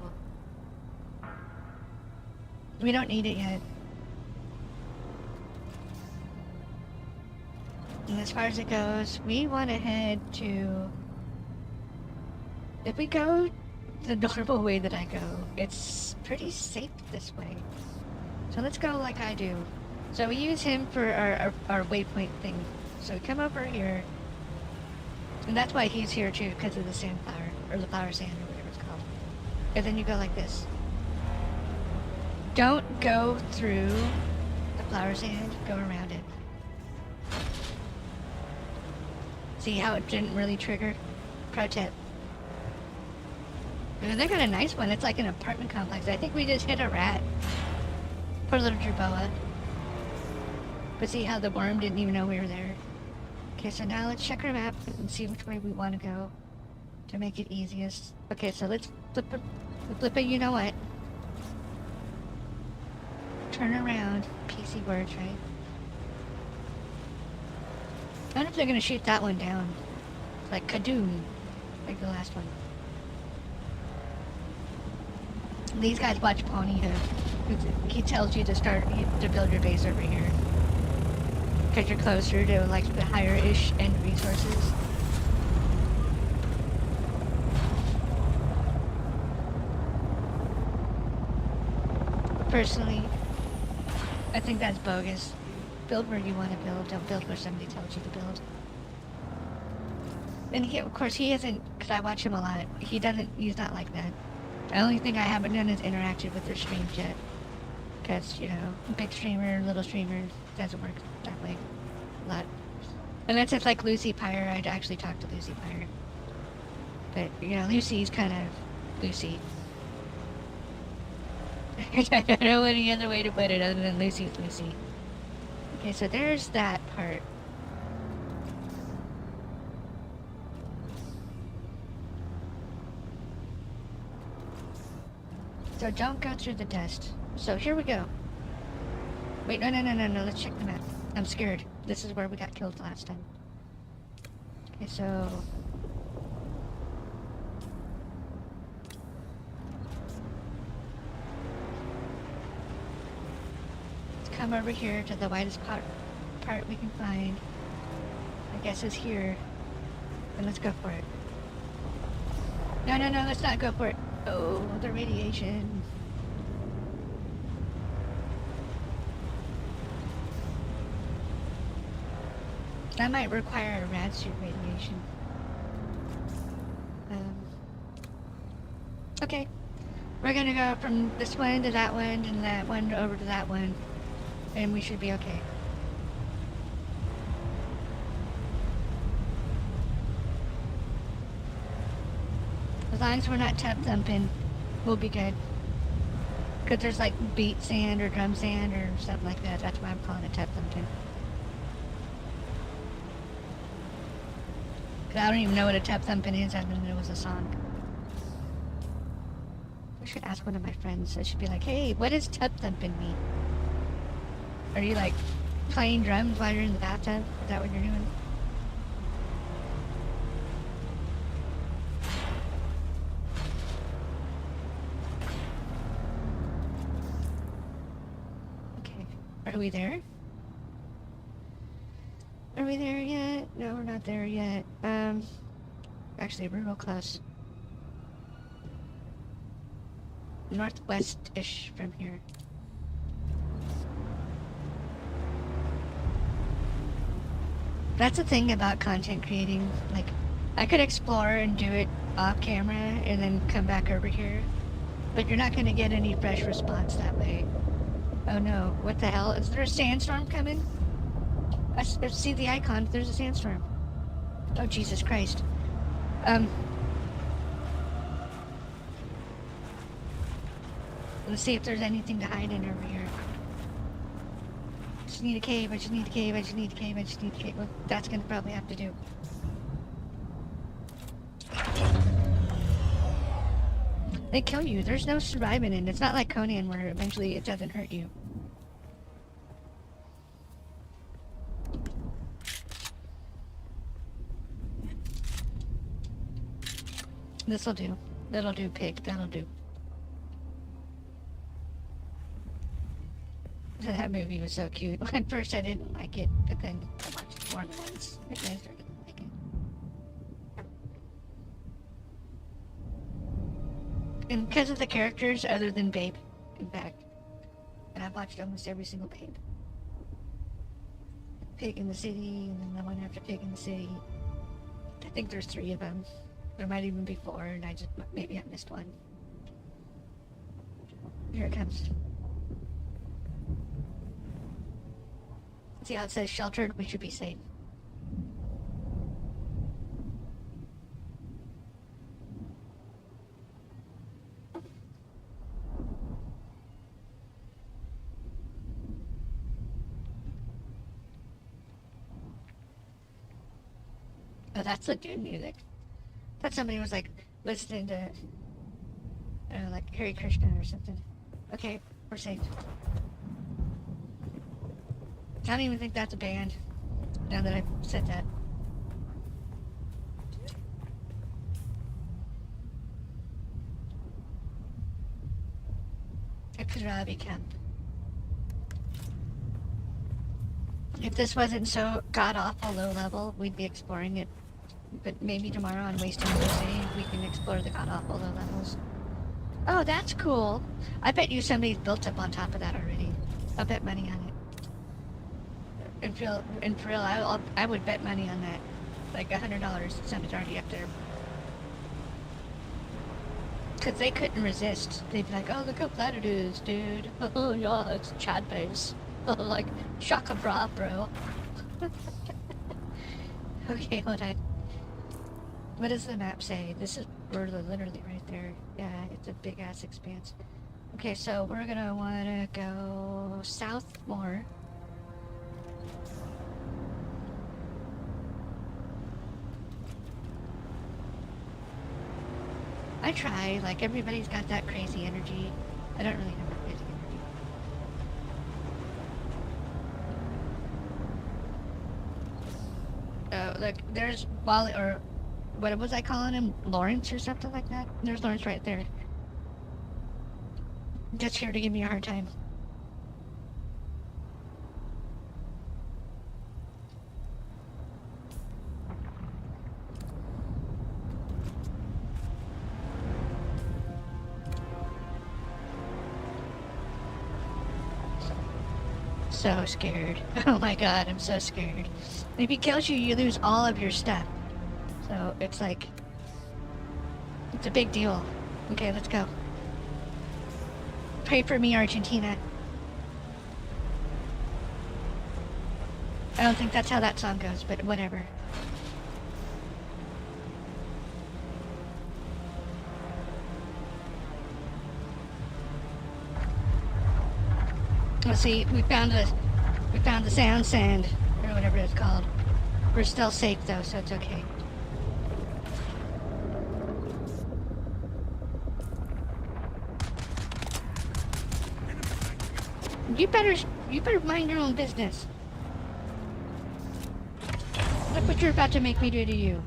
We don't need it yet. And as far as it goes, we want to head to... If we go the normal way that I go, it's pretty safe this way. So let's go like I do. So we use him for our waypoint thing. So we come over here. And that's why he's here too, because of the sandflower, or the flower sand, or whatever it's called. And then you go like this. Don't go through the flower sand, go around it. See how it didn't really trigger? Pro tip. Ooh, they got a nice one. It's like an apartment complex. I think we just hit a rat. Poor little Jerboa. But see how the worm didn't even know we were there. Okay, so now let's check our map and see which way we want to go to make it easiest. Okay, so let's flip it, you know what? Turn around. PC words, right? I wonder if they're gonna shoot that one down. Like Kadoom. Like the last one. These guys watch Ponyhood. He tells you to build your base over here. Because you're closer to like the higher-ish end resources. Personally, I think that's bogus. Build where you want to build, don't build where somebody tells you to build. And he, of course, he isn't, because I watch him a lot, he's not like that. The only thing I haven't done is interacted with their streams yet. Because, you know, big streamer, little streamer, doesn't work that way a lot. Unless it's like Lucy Pyre, I'd actually talk to Lucy Pyre. But, you know, Lucy's kind of Lucy. I don't know any other way to put it other than Lucy's Lucy. Okay, so there's that part. So don't go through the dust. So here we go. Wait, no, let's check the map. I'm scared. This is where we got killed last time. Okay, so... let's come over here to the widest part we can find. I guess is here. And let's go for it. No, let's not go for it. Oh, the radiation. That might require a rad suit radiation. Okay. We're gonna go from this one to that one and that one over to that one. And we should be okay. As long as we're not tub thumping, we'll be good. Because there's like beat sand or drum sand or something like that. That's why I'm calling it tub thumping. I don't even know what a tub thumping is other than it was a song. I should ask one of my friends. I should be like, hey, what does tub thumping mean? Are you like playing drums while you're in the bathtub? Is that what you're doing? Okay. Are we there? Are we there yet? No, we're not there yet. Actually, we're real close. Northwest-ish from here. That's the thing about content creating. Like, I could explore and do it off camera and then come back over here. But you're not going to get any fresh response that way. Oh no, what the hell? Is there a sandstorm coming? I see the icon. There's a sandstorm. Oh, Jesus Christ. Let's see if there's anything to hide in over here. I just need a cave. I just need a cave. Well, that's gonna probably have to do. They kill you. There's no surviving in it. It's not like Conan where eventually it doesn't hurt you. This'll do. That'll do, pig. That'll do. That movie was so cute. At first I didn't like it, but then I watched it more than once. And I started to like it. And because of the characters, other than Babe, in fact. And I've watched almost every single Babe. Pig in the City, and then the one after Pig in the City. I think there's 3 of them. There might even be 4, and maybe I missed one. Here it comes. See how it says sheltered? We should be safe. Oh, that's the Dune music. I thought somebody was like listening to, I don't know, like Hare Krishna or something. Okay, we're safe. I don't even think that's a band. Now that I've said that. A Karabi camp. If this wasn't so god-awful low level, we'd be exploring it. But maybe tomorrow on Wastin Tuesday, we can explore the god-awful low levels. Oh, that's cool. I bet you somebody's built up on top of that already. I'll bet money on it. And for real, I would bet money on that. Like $100, somebody's already up there. Because they couldn't resist. They'd be like, oh, look how flat it is, dude. Oh, yeah, it's Chad base. Oh, like, shaka bra, bro. Okay, hold on. What does the map say? This is literally right there. Yeah, it's a big ass expanse. Okay, so we're gonna wanna go south more. I try, like everybody's got that crazy energy. I don't really have that crazy energy. Look, there's Wally, or what was I calling him? Lawrence or something like that? There's Lawrence right there. Just here to give me a hard time. So scared. Oh my god, I'm so scared. If he kills you, you lose all of your stuff. So it's like, it's a big deal. Okay, let's go. Pray for me, Argentina. I don't think that's how that song goes, but whatever. Let's see, we found the sand, or whatever it's called. We're still safe though, so it's okay. You better mind your own business. Look what you're about to make me do to you.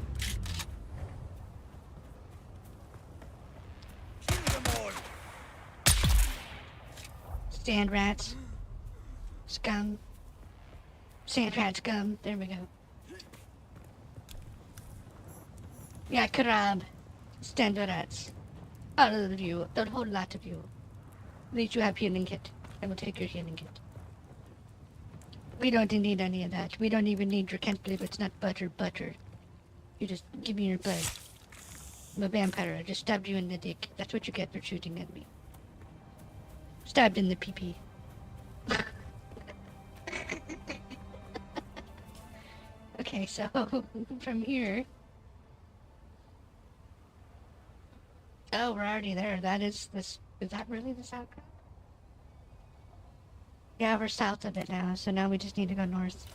Sand rats. Scum. Sand rat scum. There we go. Yeah, Karab. Stand rats. All of you. The whole lot of you. At least you have healing kit. I will take your healing kit. We don't need any of that. We don't even need your can't believe it's not butter. You just give me your blood. I'm a vampire. I just stabbed you in the dick. That's what you get for shooting at me. Stabbed in the pee-pee. Okay, so from here. Oh, we're already there. That is this. Is that really the south? Yeah, we're south of it now, so now we just need to go north.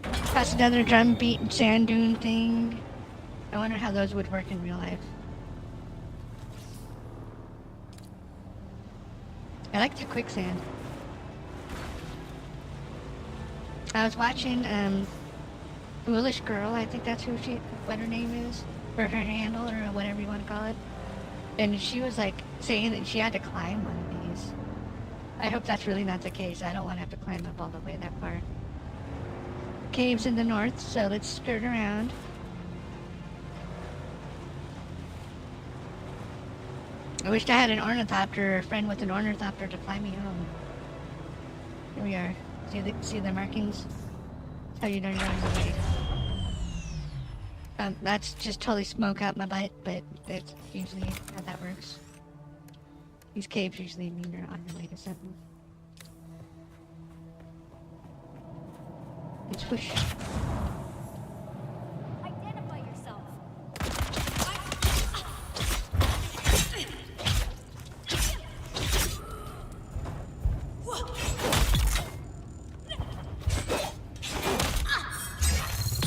Past another drum beat and sand dune thing. I wonder how those would work in real life. I like the quicksand. I was watching Foolish Girl, I think that's what her name is, or her handle, or whatever you want to call it. And she was like saying that she had to climb one of these. I hope that's really not the case. I don't want to have to climb up all the way that far. Caves in the north, so let's skirt around. I wished I had an ornithopter, or a friend with an ornithopter to fly me home. Here we are. See the markings? That's how you know you're on the way. That's just totally smoke out my butt, but that's usually how that works. These caves usually mean you're on your way to something. It's whoosh. Identify yourself.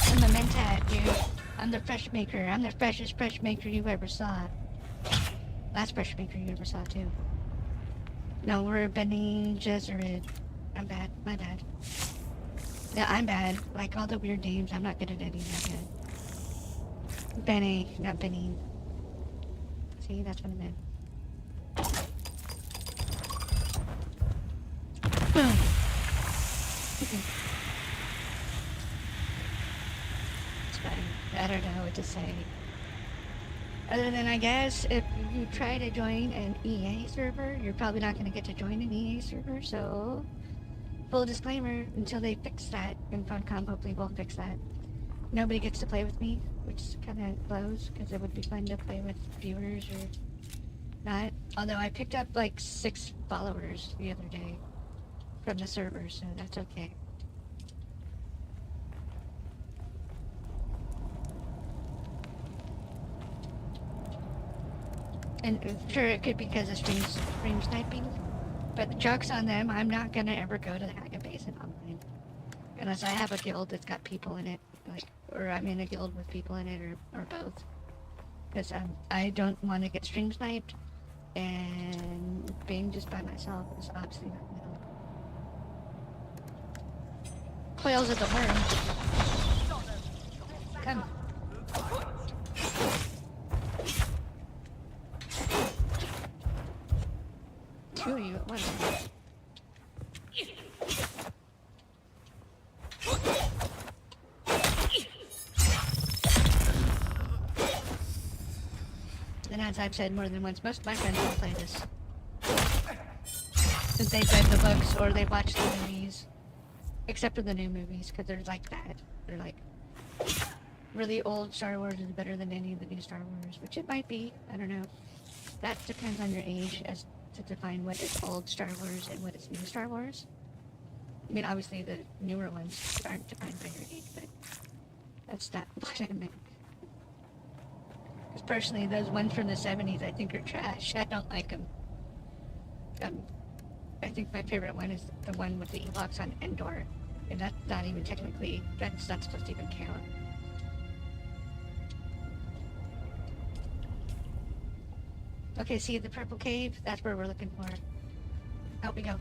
I'm a mentat, dude. I'm the fresh maker. I'm the freshest fresh maker you ever saw. Last fresh maker you ever saw, too. No, we're Bene Gesserit. I'm bad. My bad. Yeah, I'm bad. Like all the weird names, I'm not good at any of that good. Benny, not Benny. See, that's what I meant. Boom. It's fine. I don't know what to say. Other than, I guess, if you try to join an EA server, you're probably not going to get to join an EA server, so... Full disclaimer, until they fix that, and Funcom hopefully will fix that, nobody gets to play with me, which kind of blows, because it would be fun to play with viewers or not. Although I picked up like 6 followers the other day from the server, so that's okay. And sure, it could be because of stream sniping, but the joke's on them. I'm not gonna ever go to the Hacker Basin online unless I have a guild that's got people in it, like, or I'm in a guild with people in it, or both. Because I don't want to get stream sniped, and being just by myself is obviously not gonna help. Coils of the worm. Come. Two of you at once. And as I've said more than once, most of my friends don't play this. Since they've read the books or they've watched the movies. Except for the new movies, because they're like that. They're like, really old Star Wars is better than any of the new Star Wars, which it might be. I don't know. That depends on your age as to define what is old Star Wars and what is new Star Wars. I mean, obviously the newer ones aren't defined by your age, but that's not what I meant. Because personally, those ones from the 70s I think are trash. I don't like them. I think my favorite one is the one with the Ewoks on Endor. And that's not even technically, that's not supposed to even count. Okay, see the purple cave? That's where we're looking for. Out we go.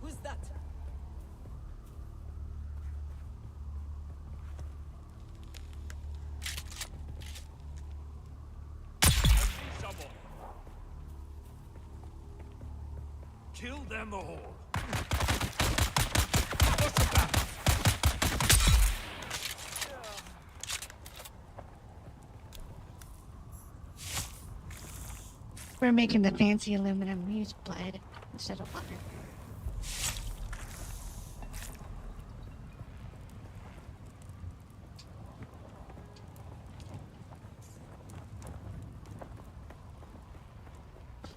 Who's that? Kill them all. We're making the fancy aluminum. We use blood instead of water.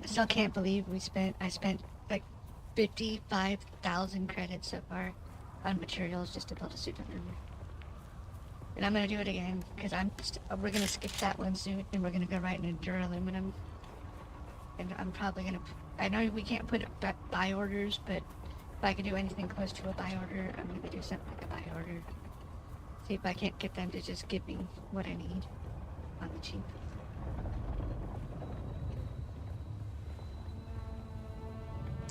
I still can't believe I spent like 55,000 credits so far on materials just to build a suit under me. And I'm gonna do it again because we're gonna skip that one suit and we're gonna go right into duraluminum. And I'm probably gonna. I know we can't put buy orders, but if I can do anything close to a buy order, I'm gonna do something like a buy order. See if I can't get them to just give me what I need on the cheap.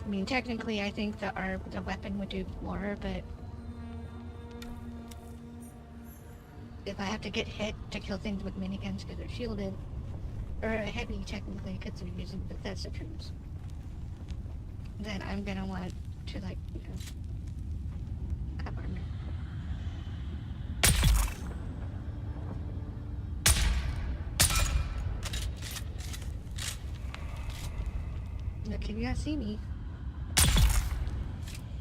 I mean, technically, I think the weapon would do more, but if I have to get hit to kill things with miniguns because they're shielded, or heavy technically because they're using Bethesda troops, then I'm gonna want to, like, you know, have armor. Look, can you guys see me?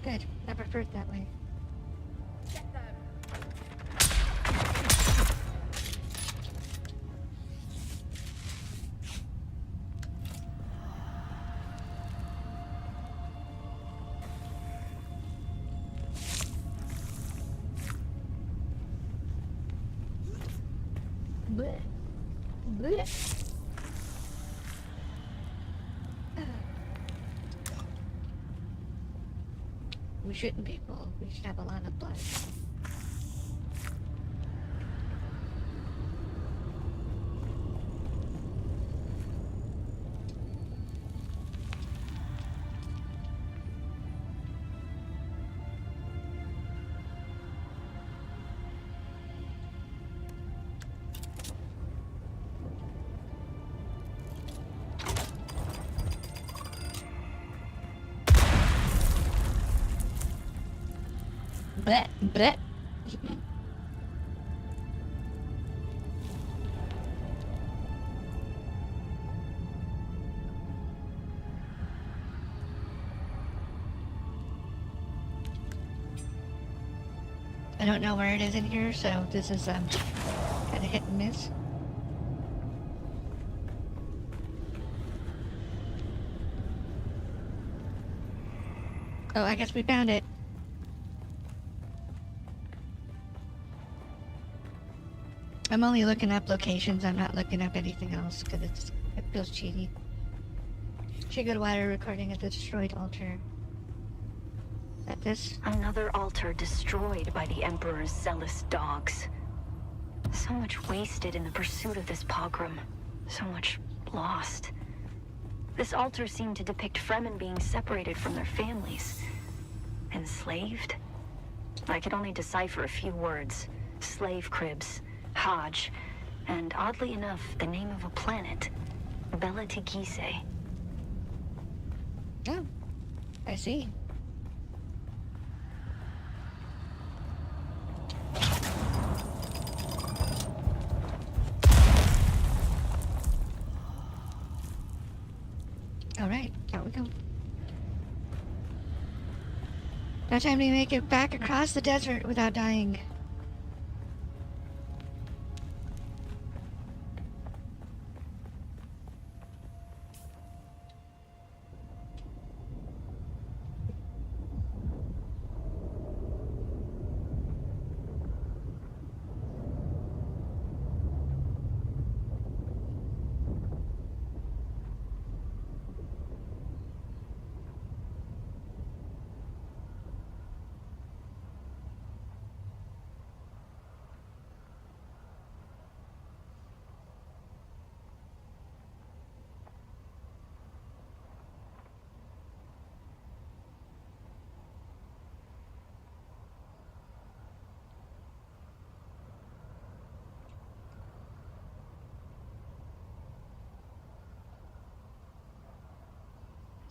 Good. I prefer it that way. Blech. Blech. We shouldn't be full. We should have a lot of blood. Bleh, bleh. I don't know where it is in here, so this is kind of hit and miss. Oh, I guess we found it. I'm only looking up locations. I'm not looking up anything else because it feels cheaty. Triggered water recording at the destroyed altar. At this. Another altar destroyed by the Emperor's zealous dogs. So much wasted in the pursuit of this pogrom. So much lost. This altar seemed to depict Fremen being separated from their families. Enslaved? I could only decipher a few words. Slave cribs, Hajj, and oddly enough, the name of a planet. Bela Tigise. Oh, I see. Alright, out we go. Now time to make it back across the desert without dying.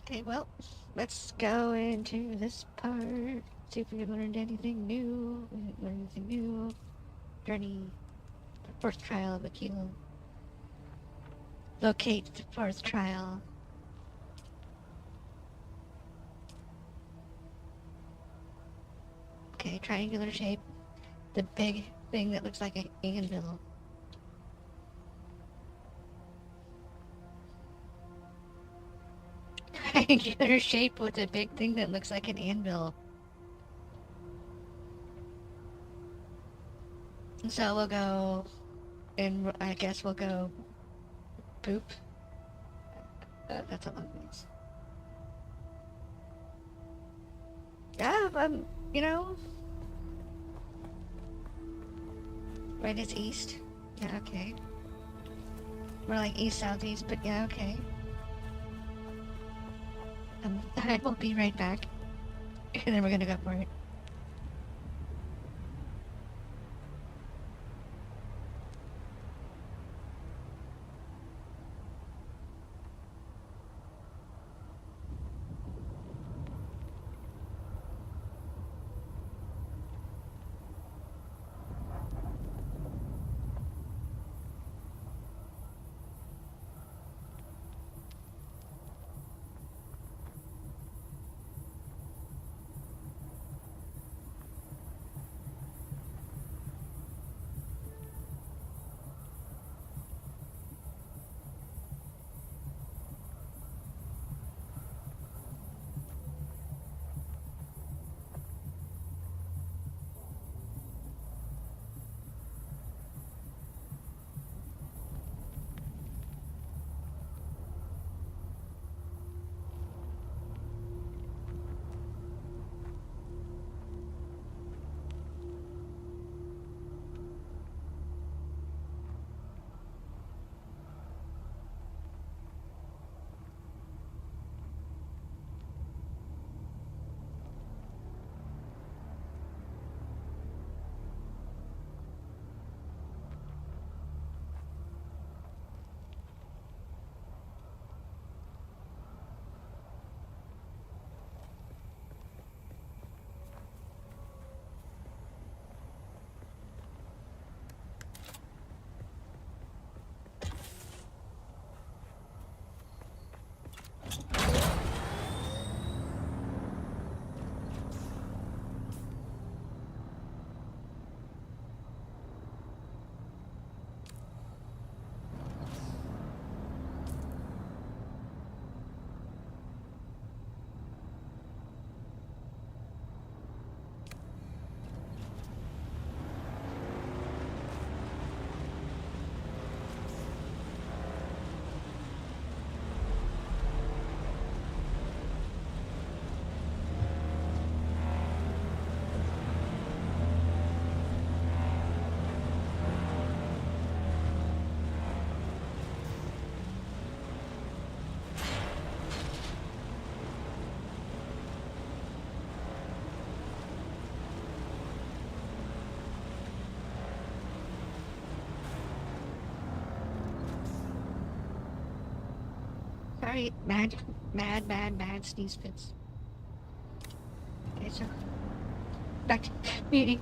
Okay, well, let's go into this part. See if we learned anything new. We didn't learn anything new. Journey. The fourth trial of Aquilo. Locate the fourth trial. Okay, triangular shape. The big thing that looks like an anvil. Triangular shape with a big thing that looks like an anvil. So we'll go, and I guess we'll go poop. That's a long ways. Yeah, you know, right, it's east. Yeah, okay. We're like east, southeast, but yeah, okay. I will be right back. And then we're gonna go for it. Sorry, mad sneeze fits. Okay, so back to meeting.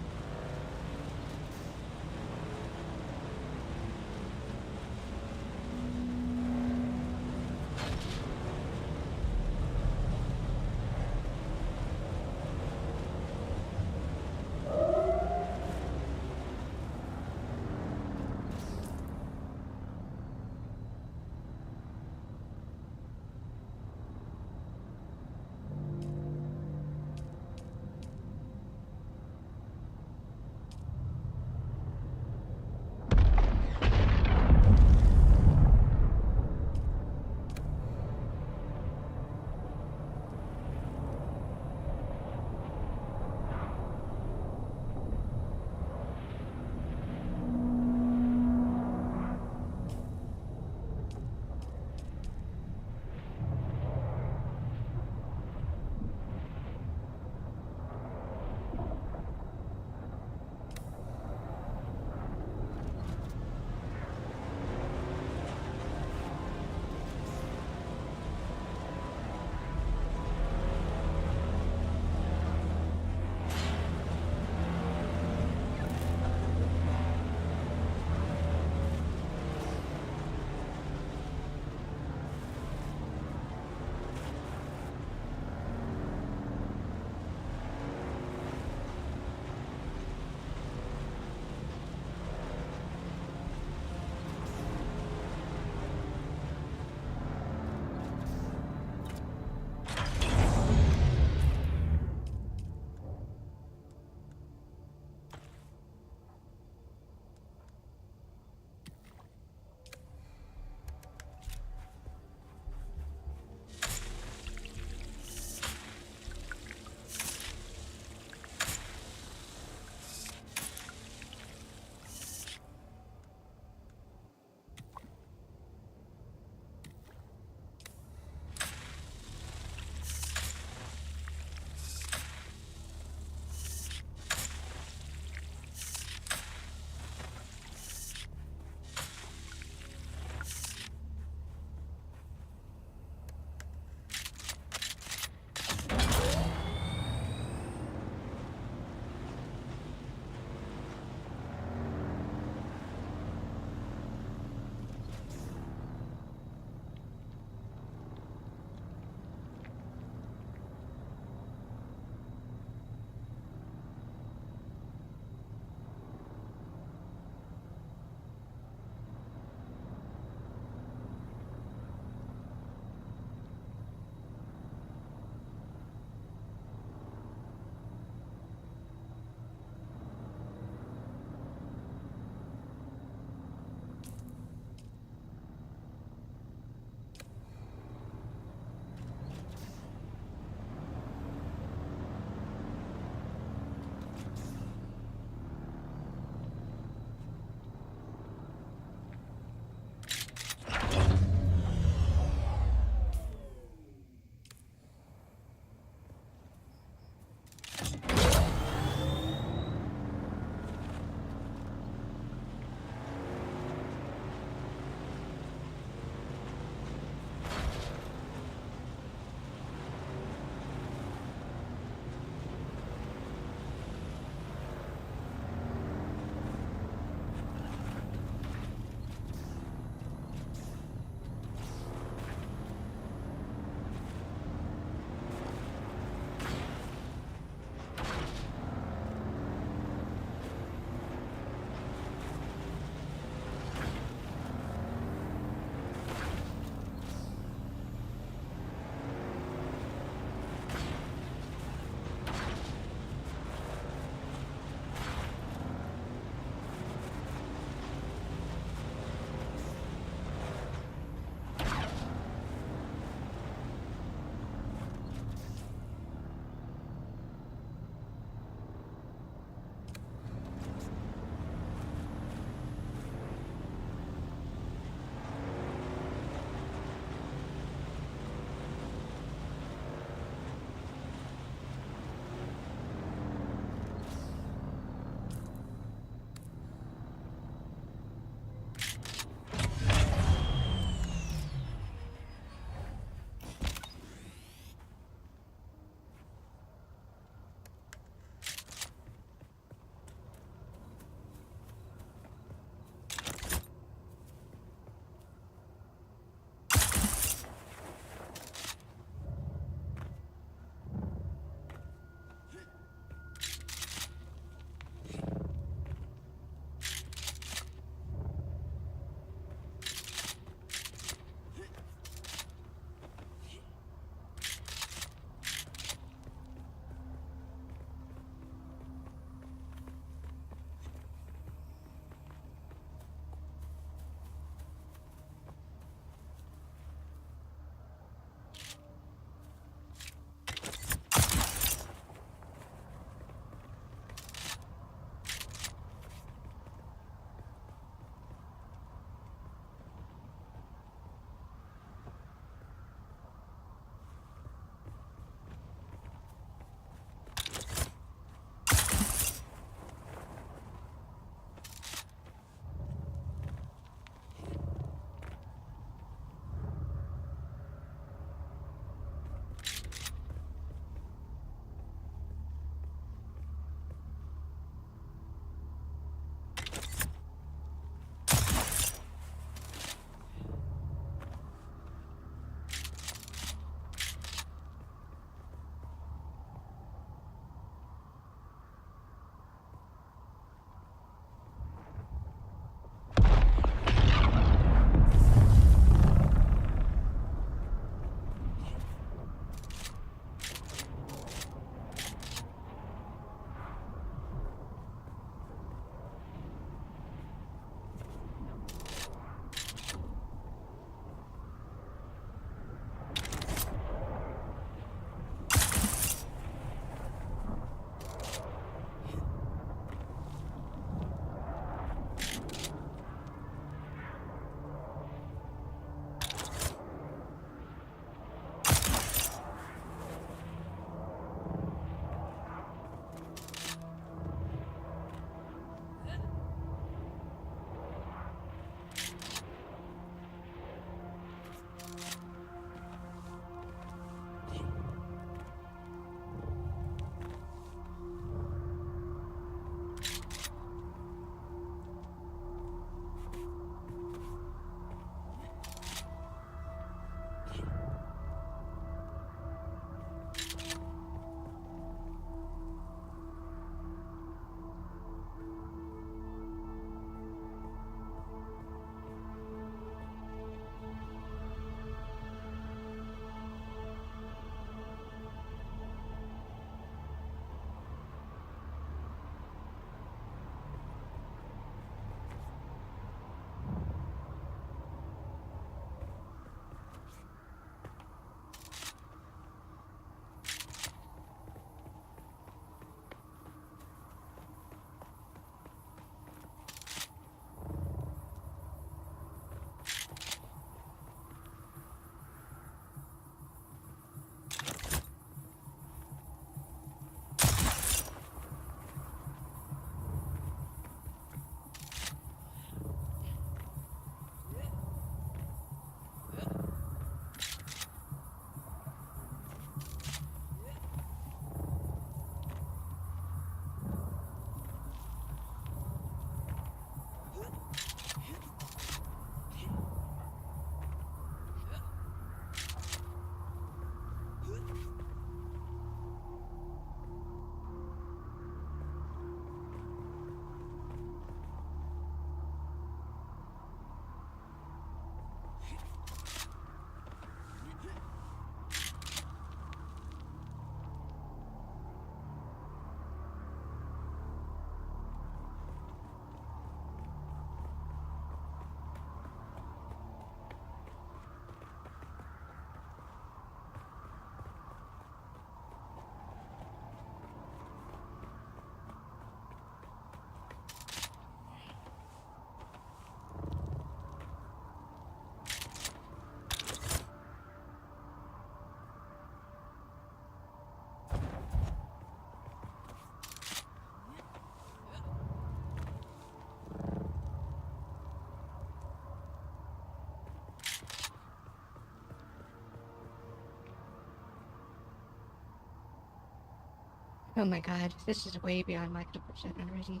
Oh my god, this is way beyond my comfort zone already.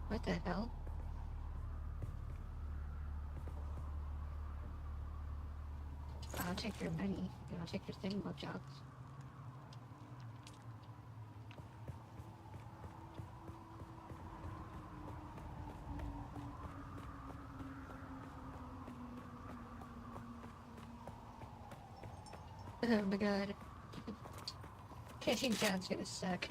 What the hell? I'll take your money. I'll take your thing, jobs. Oh my god. Catching down's gonna suck.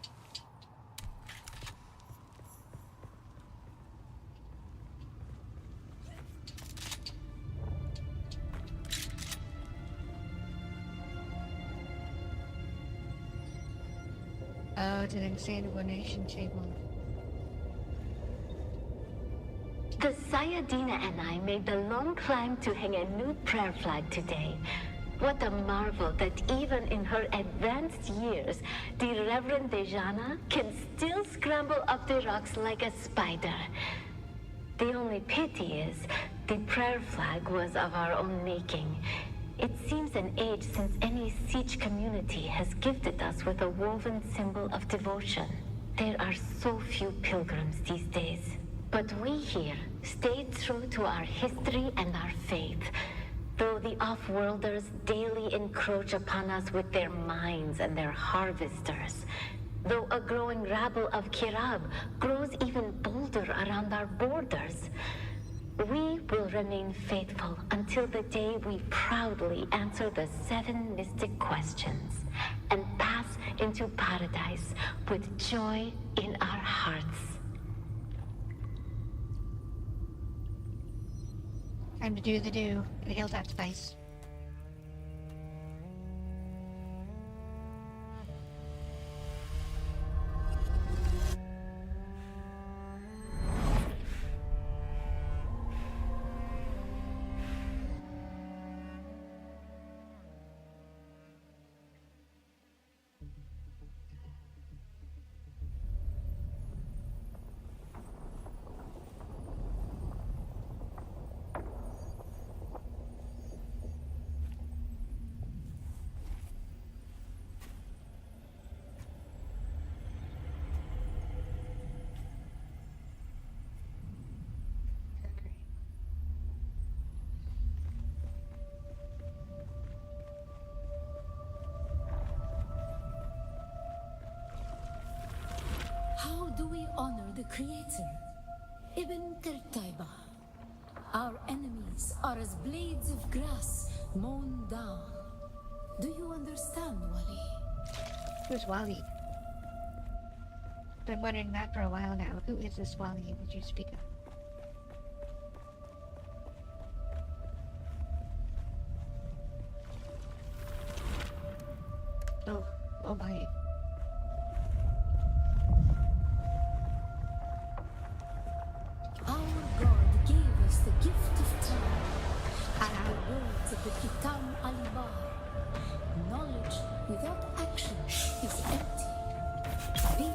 Oh, it's an insane donation table. The Sayadina and I made the long climb to hang a new prayer flag today. What a marvel that even in her advanced years, the Reverend Dejana can still scramble up the rocks like a spider. The only pity is, the prayer flag was of our own making. It seems an age since any siege community has gifted us with a woven symbol of devotion. There are so few pilgrims these days. But we here stayed true to our history and our faith. Though the off-worlders daily encroach upon us with their mines and their harvesters. Though a growing rabble of Kirab grows even bolder around our borders. We will remain faithful until the day we proudly answer the 7 mystic questions and pass into paradise with joy in our hearts. Time to do the do. Inhale that spice. How do we honor the Creator? Ibn Qurtayba. Our enemies are as blades of grass mown down. Do you understand, Wali? Who's Wally? Been wondering that for a while now. Who is this Wally that you speak of? Oh my. Our God gave us the gift of time, and the words of the Kitam Alibar. Knowledge without action is empty. Be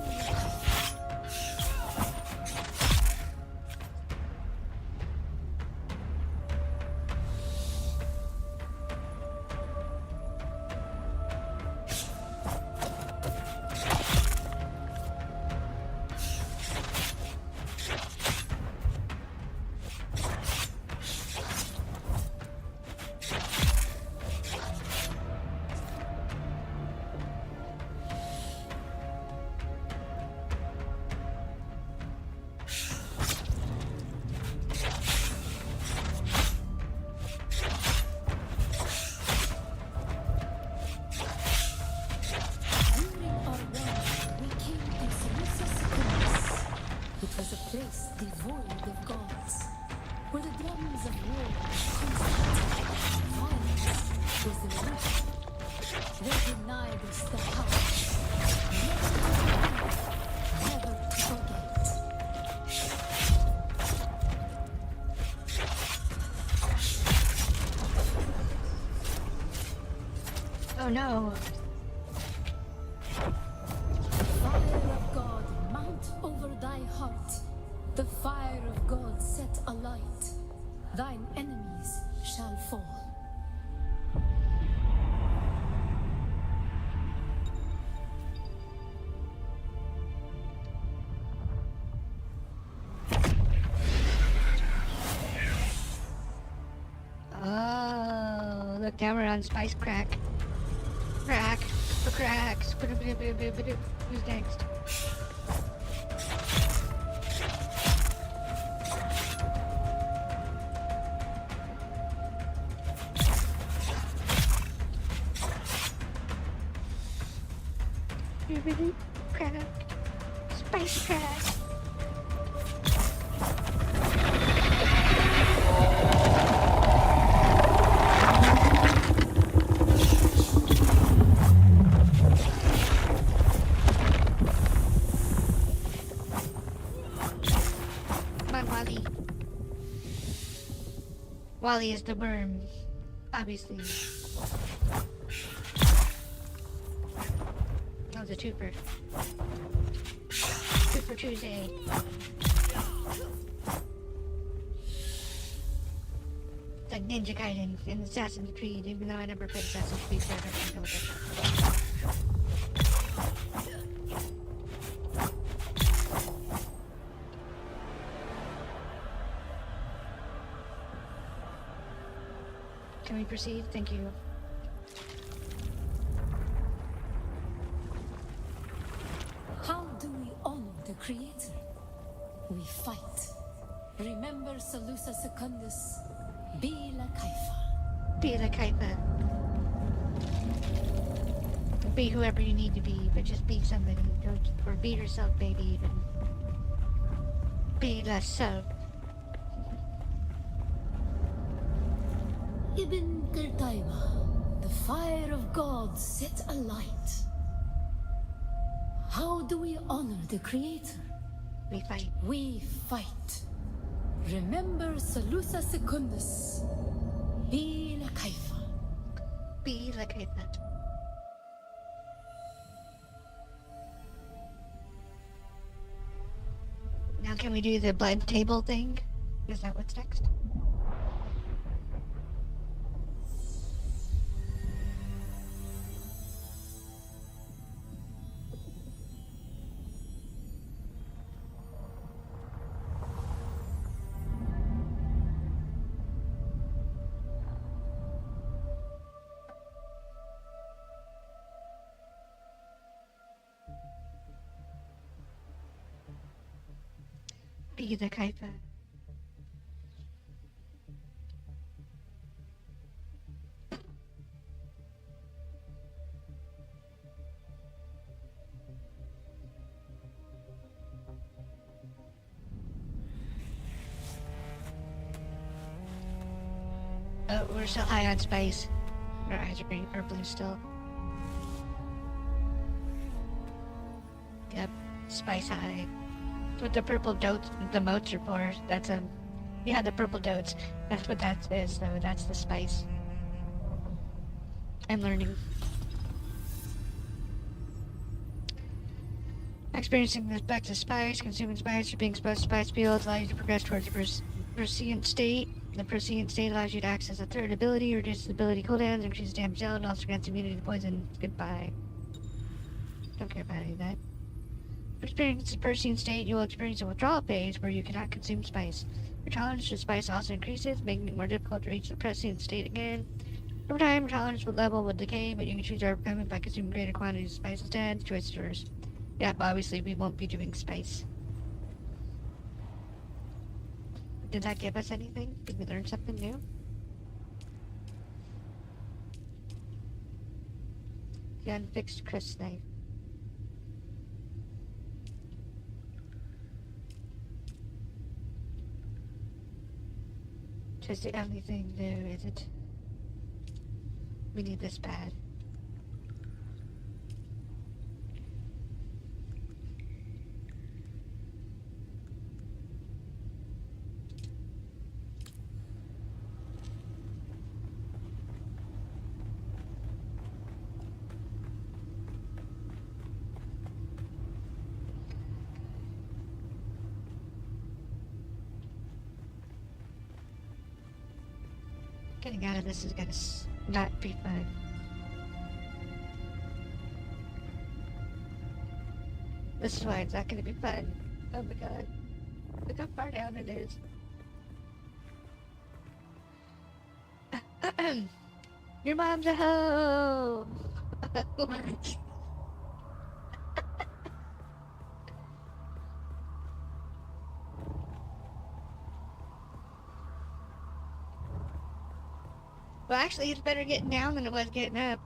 devoid of gods, where the drums of war constantly violence was the root. They denied us the house, never to forget. Oh no. Fire of God mount over thy heart. The fire of God set alight. Thine enemies shall fall. look down, we're on spice crack. Crack. For cracks. Who's next? Crack. Spice crack. Wally is the worm, obviously. Oh, the Tooper. Tooper Tuesday. It's like Ninja Gaiden in Assassin's Creed, even though I never played Assassin's Creed, so I don't know what that's. Can we proceed? Thank you. How do we honor the Creator? We fight. Remember Salusa Secundus, Bila Kaifa. Be like Kaifa. Be whoever you need to be, but just be somebody. Don't, or be yourself, baby, even. Be less self. Ibn Qurtayba, the fire of God set alight. How do we honor the Creator? We fight. We fight. Remember Salusa Secundus, Bila Kaifa. Be like Kaifa. Now can we do the blood table thing? Is that what's next? Be the Kaifa. Oh, we're still high on spice. Our eyes are green or blue still. Yep, spice high. What the purple dotes, the motes are for. That's yeah, the purple dotes. That's what that is, though. That's the spice. I'm learning. Experiencing this back to spice, consuming spice, or being exposed to spice fields allow you to progress towards the prescient state. The prescient state allows you to access a third ability, reduces ability cooldowns, increases damage dealt, and also grants immunity to poison. Goodbye. Don't care about any of that. Experience the prescient state, you will experience a withdrawal phase where you cannot consume spice. Your tolerance to spice also increases, making it more difficult to reach the prescient state again. Over time, your tolerance will level with decay, but you can choose to overcome it by consuming greater quantities of spice instead. Choice is yours. Yeah, obviously we won't be doing spice. Did that give us anything? Did we learn something new? The unfixed Chris knife. Just the only thing new, is it? We need this bad. Getting out of this is gonna not be fun. This is why it's not gonna be fun. Oh my god. Look how far down it is. Your mom's a hoe! Well, actually, it's better getting down than it was getting up.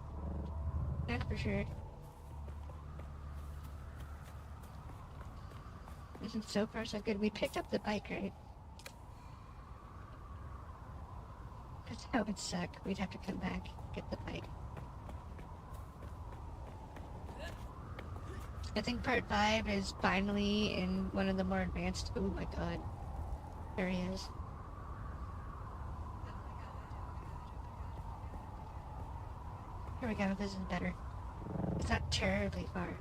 That's for sure. This is so far so good. We picked up the bike, right? Because that would suck. We'd have to come back, get the bike. I think part 5 is finally in one of the more advanced. Oh my god. There he is. Here we go, this is better. It's not terribly far.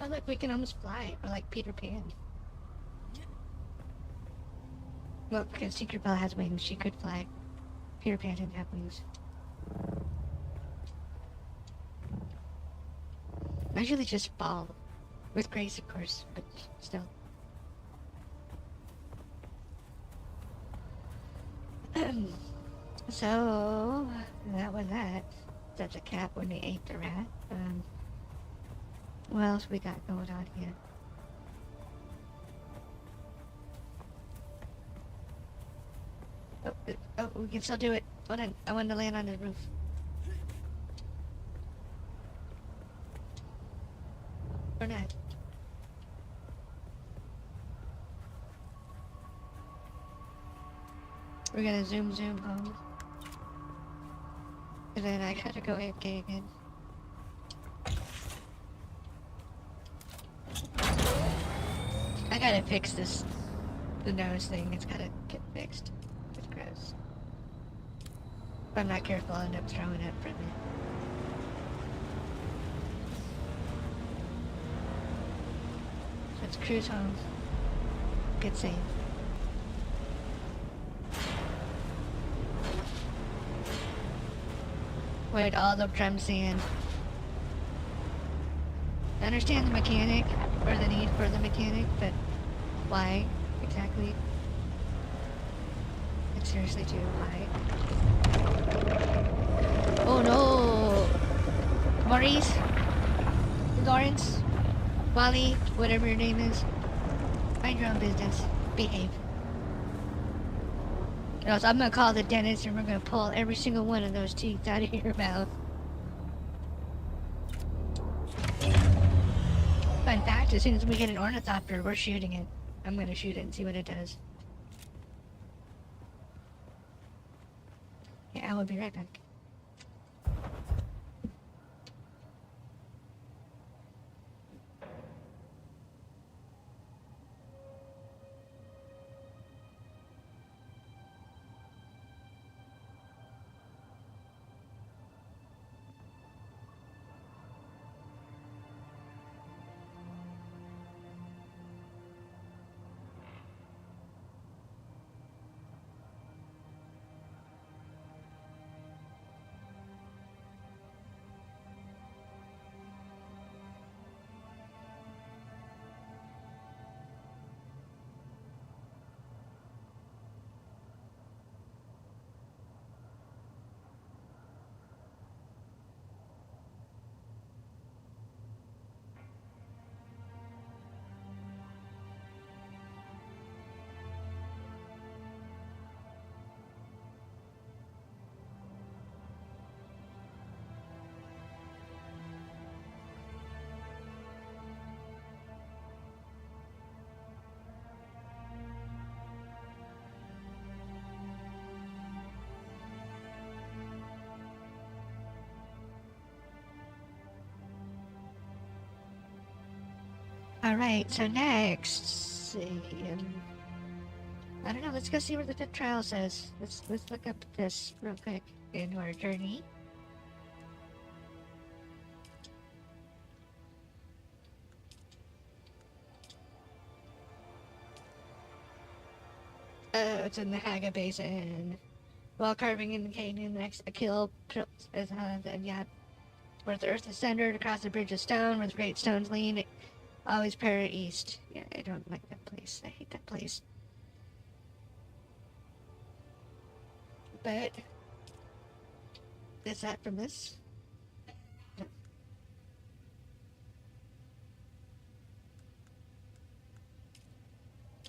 Oh look, we can almost fly. We're like Peter Pan. Well, because Tinkerbell has wings, she could fly. Peter Pan didn't have wings. I usually just fall. With grace, of course, but still. So, that was that. That's a cat when they ate the rat. What else we got going on here? Oh, we can still do it. Hold on, I wanted to land on the roof. Or not. We're gonna zoom home. And then I gotta go AFK again. I gotta fix this, the nose thing. It's gotta get fixed. It's gross. If I'm not careful, I'll end up throwing it from me. Let's cruise home. Good save. Avoid all the drum sand. I understand the mechanic, or the need for the mechanic, but why exactly? Like seriously too, why? Oh no! Maurice? Lawrence? Wally? Whatever your name is. Mind your own business. Behave. Or else I'm gonna call the dentist and we're gonna pull every single one of those teeth out of your mouth. Fun fact, as soon as we get an ornithopter, we're shooting it. I'm gonna shoot it and see what it does. Yeah, I will be right back. Alright, so next, I don't know, let's go see what the fifth trial says. Let's look up this real quick in our journey. It's in the Haga Basin. While carving indicating the next a kill is and yeah. Where the earth is centered across the bridge of stone, where the great stones lean, always parrot east. Yeah, I don't like that place. I hate that place. But is that from this? No.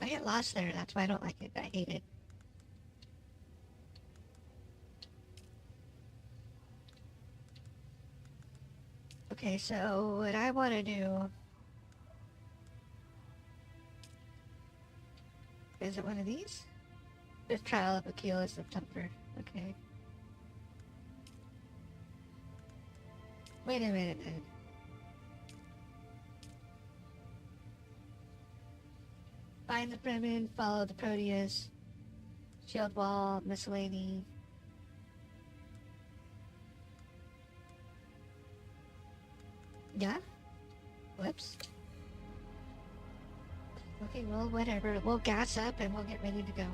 I get lost there. That's why I don't like it. I hate it. Okay, so what I want to do is it one of these? The trial of Achilles of Temper. Okay. Wait a minute. Find the Fremen, follow the Proteus, shield wall, miscellany. Yeah? Whoops. Okay, well, whatever. We'll gas up and we'll get ready to go.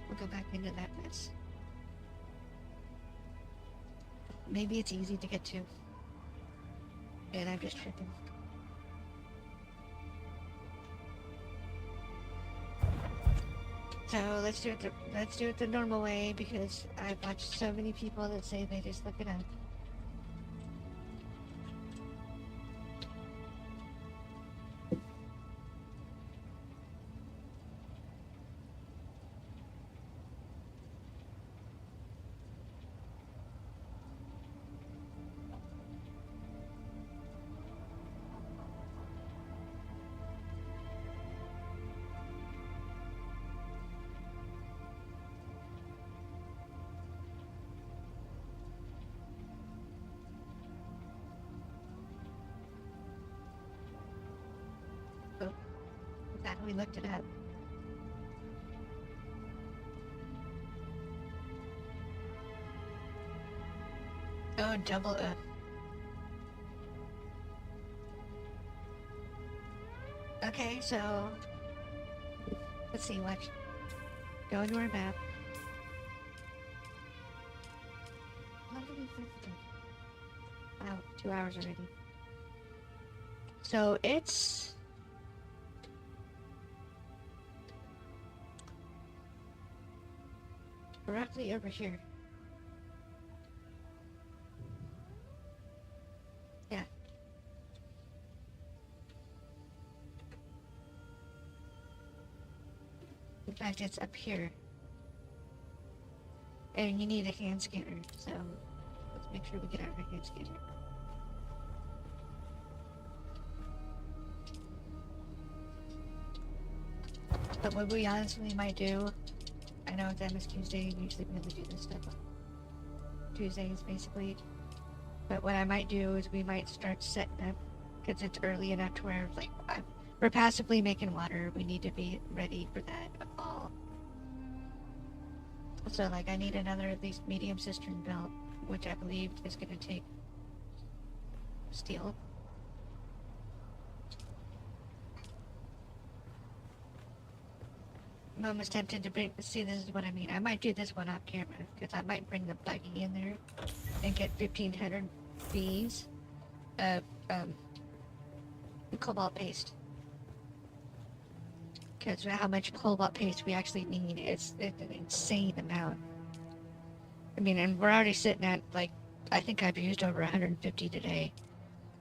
We'll go back into that mess. Maybe it's easy to get to. And I'm just tripping. So let's do it the normal way because I've watched so many people that say they just look it up. That we looked it up. Oh, double up. Okay, so let's see. Watch. Go into our map. 150. Wow, 2 hours already. So it's roughly over here. Yeah. In fact, it's up here. And you need a hand scanner, so let's make sure we get our hand scanner. But what we honestly might do, I know it's MS Tuesday, usually we have to do this stuff on Tuesdays, basically. But what I might do is we might start setting up, because it's early enough to where, like, we're passively making water. We need to be ready for that fall. So, like, I need another, at least, medium cistern built, which I believe is going to take steel. I'm almost tempted to bring, see, this is what I mean. I might do this one off camera, because I might bring the buggy in there and get 1,500 bees of cobalt paste. Because how much cobalt paste we actually need is an insane amount. I mean, and we're already sitting at, like, I think I've used over 150 today.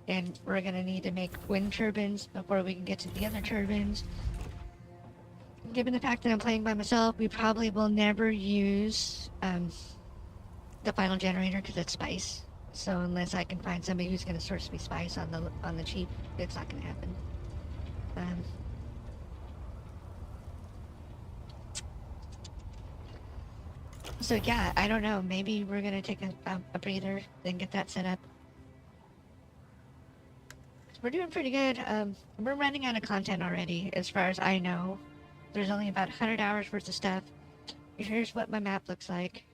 And we're going to need to make wind turbines before we can get to the other turbines. Given the fact that I'm playing by myself, we probably will never use the final generator because it's spice. So unless I can find somebody who's going to source me spice on the cheap, it's not going to happen. So yeah, I don't know. Maybe we're going to take a breather, then get that set up. We're doing pretty good. We're running out of content already, as far as I know. There's only about 100 hours worth of stuff. Here's what my map looks like.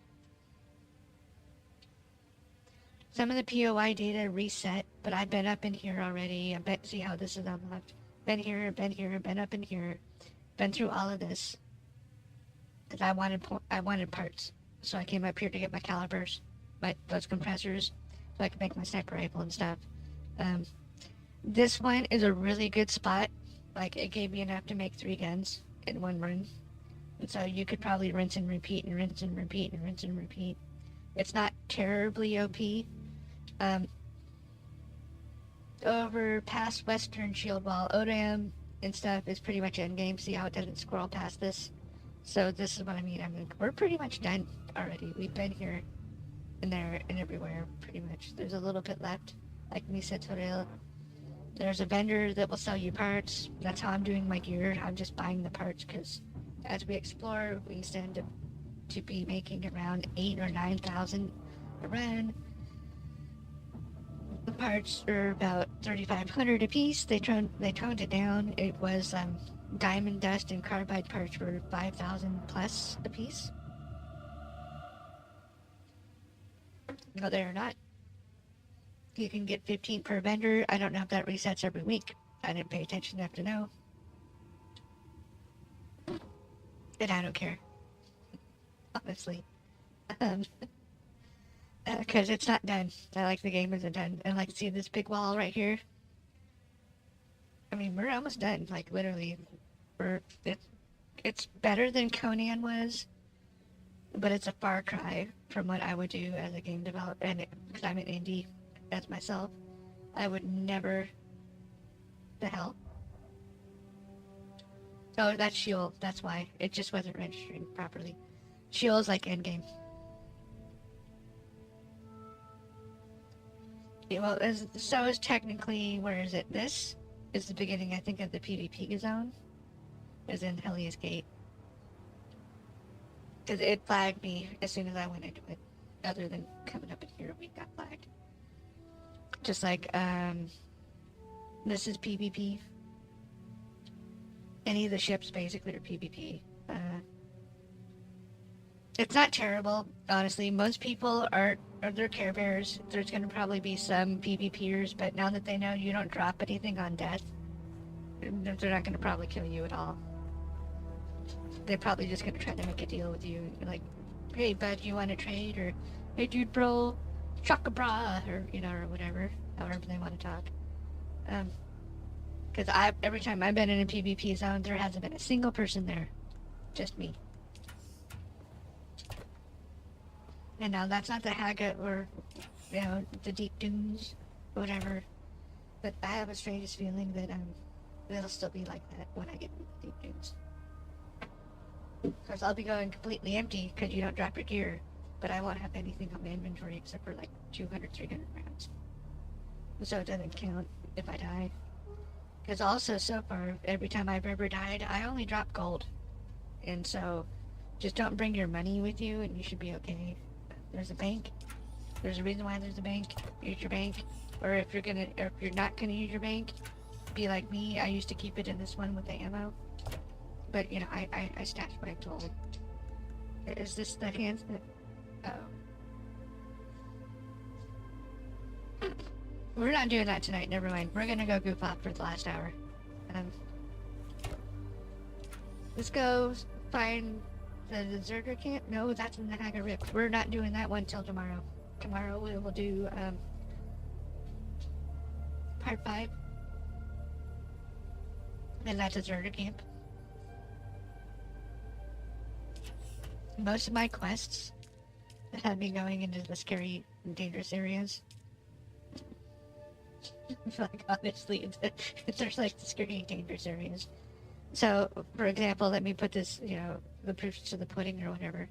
Some of the POI data reset, but I've been up in here already. I bet, see how this is on the left. Been here, been up in here. Been through all of this. Because I wanted parts. So I came up here to get my calibers, those compressors, so I could make my sniper rifle and stuff. This one is a really good spot. Like, it gave me enough to make 3 guns in one run. And so you could probably rinse and repeat and rinse and repeat and rinse and repeat. It's not terribly OP. Over past Western Shield Wall, Odam and stuff is pretty much endgame. See how it doesn't scroll past this? So this is what I mean. We're pretty much done already. We've been here and there and everywhere, pretty much. There's a little bit left, like Misa Toril. There's a vendor that will sell you parts. That's how I'm doing my gear. I'm just buying the parts because as we explore, we tend to be making around 8,000 or 9,000 a run. The parts are about 3,500 a piece. They toned it down. It was diamond dust and carbide parts were 5,000 plus a piece. No, they're not. You can get 15 per vendor. I don't know if that resets every week. I didn't pay attention enough to know. And I don't care. Honestly. Because it's not done. I like the game isn't done. And like, see this big wall right here? I mean, we're almost done. Like, literally. It's better than Conan was. But it's a far cry from what I would do as a game developer. And because I'm an indie as myself, I would never... The hell? Oh, that's Sheol. That's why. It just wasn't registering properly. Sheol's like endgame. Yeah, well, so is technically, where is it? This is the beginning, I think, of the PvP zone. Is in Helios Gate. Because it flagged me as soon as I went into it. Other than coming up in here, we got flagged. Just like, this is PvP. Any of the ships basically are PvP. It's not terrible, honestly. Most people are they're Care Bears. There's going to probably be some PvPers, but now that they know you don't drop anything on death, they're not going to probably kill you at all. They're probably just going to try to make a deal with you. Like, hey, bud, you want to trade? Or, hey, dude, bro, chaka bra, or, you know, or whatever. However they want to talk. Because every time I've been in a PvP zone, there hasn't been a single person there. Just me. And now that's not the Haga or, you know, the Deep Dunes, whatever. But I have a strangest feeling that it'll still be like that when I get to the Deep Dunes. Of course, I'll be going completely empty because you don't drop your gear. But I won't have anything on my inventory except for like 200, 300 rounds. So it doesn't count if I die. Because also, so far, every time I've ever died, I only drop gold. And so, just don't bring your money with you and you should be okay. There's a bank. There's a reason why there's a bank. Use your bank. Or if you're not gonna use your bank, be like me. I used to keep it in this one with the ammo. But, you know, I stashed my gold. Is this the hands that... Oh. We're not doing that tonight, never mind. We're gonna go goof off for the last hour. Let's go find the deserter camp. No, that's in the Haga Rift. We're not doing that one till tomorrow. Tomorrow we will do, part 5. And that deserter camp. Most of my quests have me going into the scary and dangerous areas. Like, honestly, there's like the scary and dangerous areas. So, for example, let me put this, you know, the proofs to the pudding or whatever.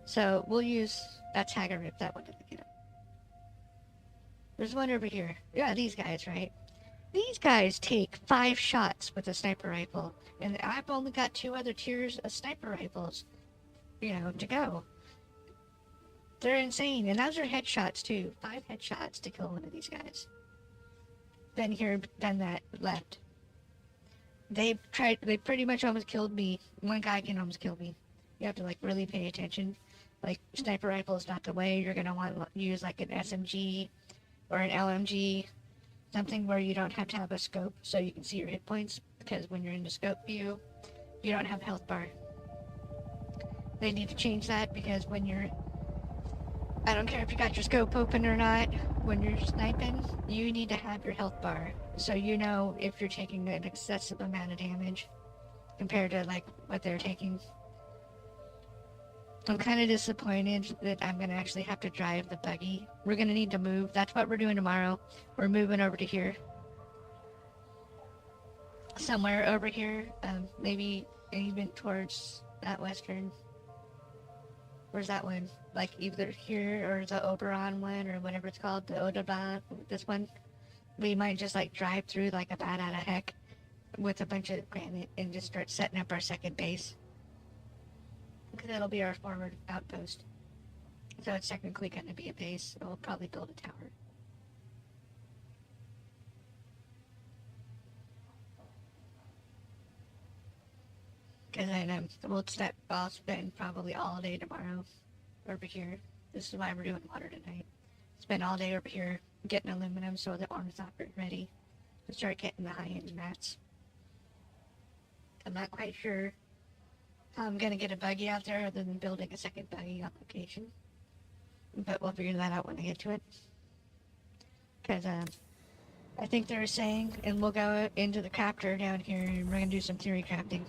So, we'll use, that's Haga Rip, that one didn't get up. There's one over here. Yeah, these guys, right? These guys take 5 shots with a sniper rifle. And I've only got 2 other tiers of sniper rifles, you know, to go. They're insane. And those are headshots, too. 5 headshots to kill one of these guys. Been here, done that, left. They pretty much almost killed me. One guy can almost kill me. You have to, like, really pay attention. Like, sniper rifle is not the way. You're gonna want to use, like, an SMG or an LMG. Something where you don't have to have a scope so you can see your hit points. Because when you're in the scope view, you don't have health bar. They need to change that because when you're I don't care if you got your scope open or not, when you're sniping, you need to have your health bar. So you know if you're taking an excessive amount of damage compared to like what they're taking. I'm kind of disappointed that I'm going to actually have to drive the buggy. We're going to need to move. That's what we're doing tomorrow. We're moving over to here. Somewhere over here. Maybe even towards that western. Where's that one? Like either here or the Oberon one or whatever it's called. The Odeban, this one. We might just like drive through like a bat out of heck with a bunch of granite and just start setting up our second base. Because it'll be our forward outpost. So it's technically going to be a base. We'll probably build a tower. Because then I'll spend probably all day tomorrow over here. This is why we're doing water tonight. Spend all day over here getting aluminum so the ornithopter is ready to start getting the high-end mats. I'm not quite sure how I'm going to get a buggy out there other than building a second buggy on location. But we'll figure that out when I get to it. Because I think they were saying, and we'll go into the crafter down here and we're going to do some theory crafting.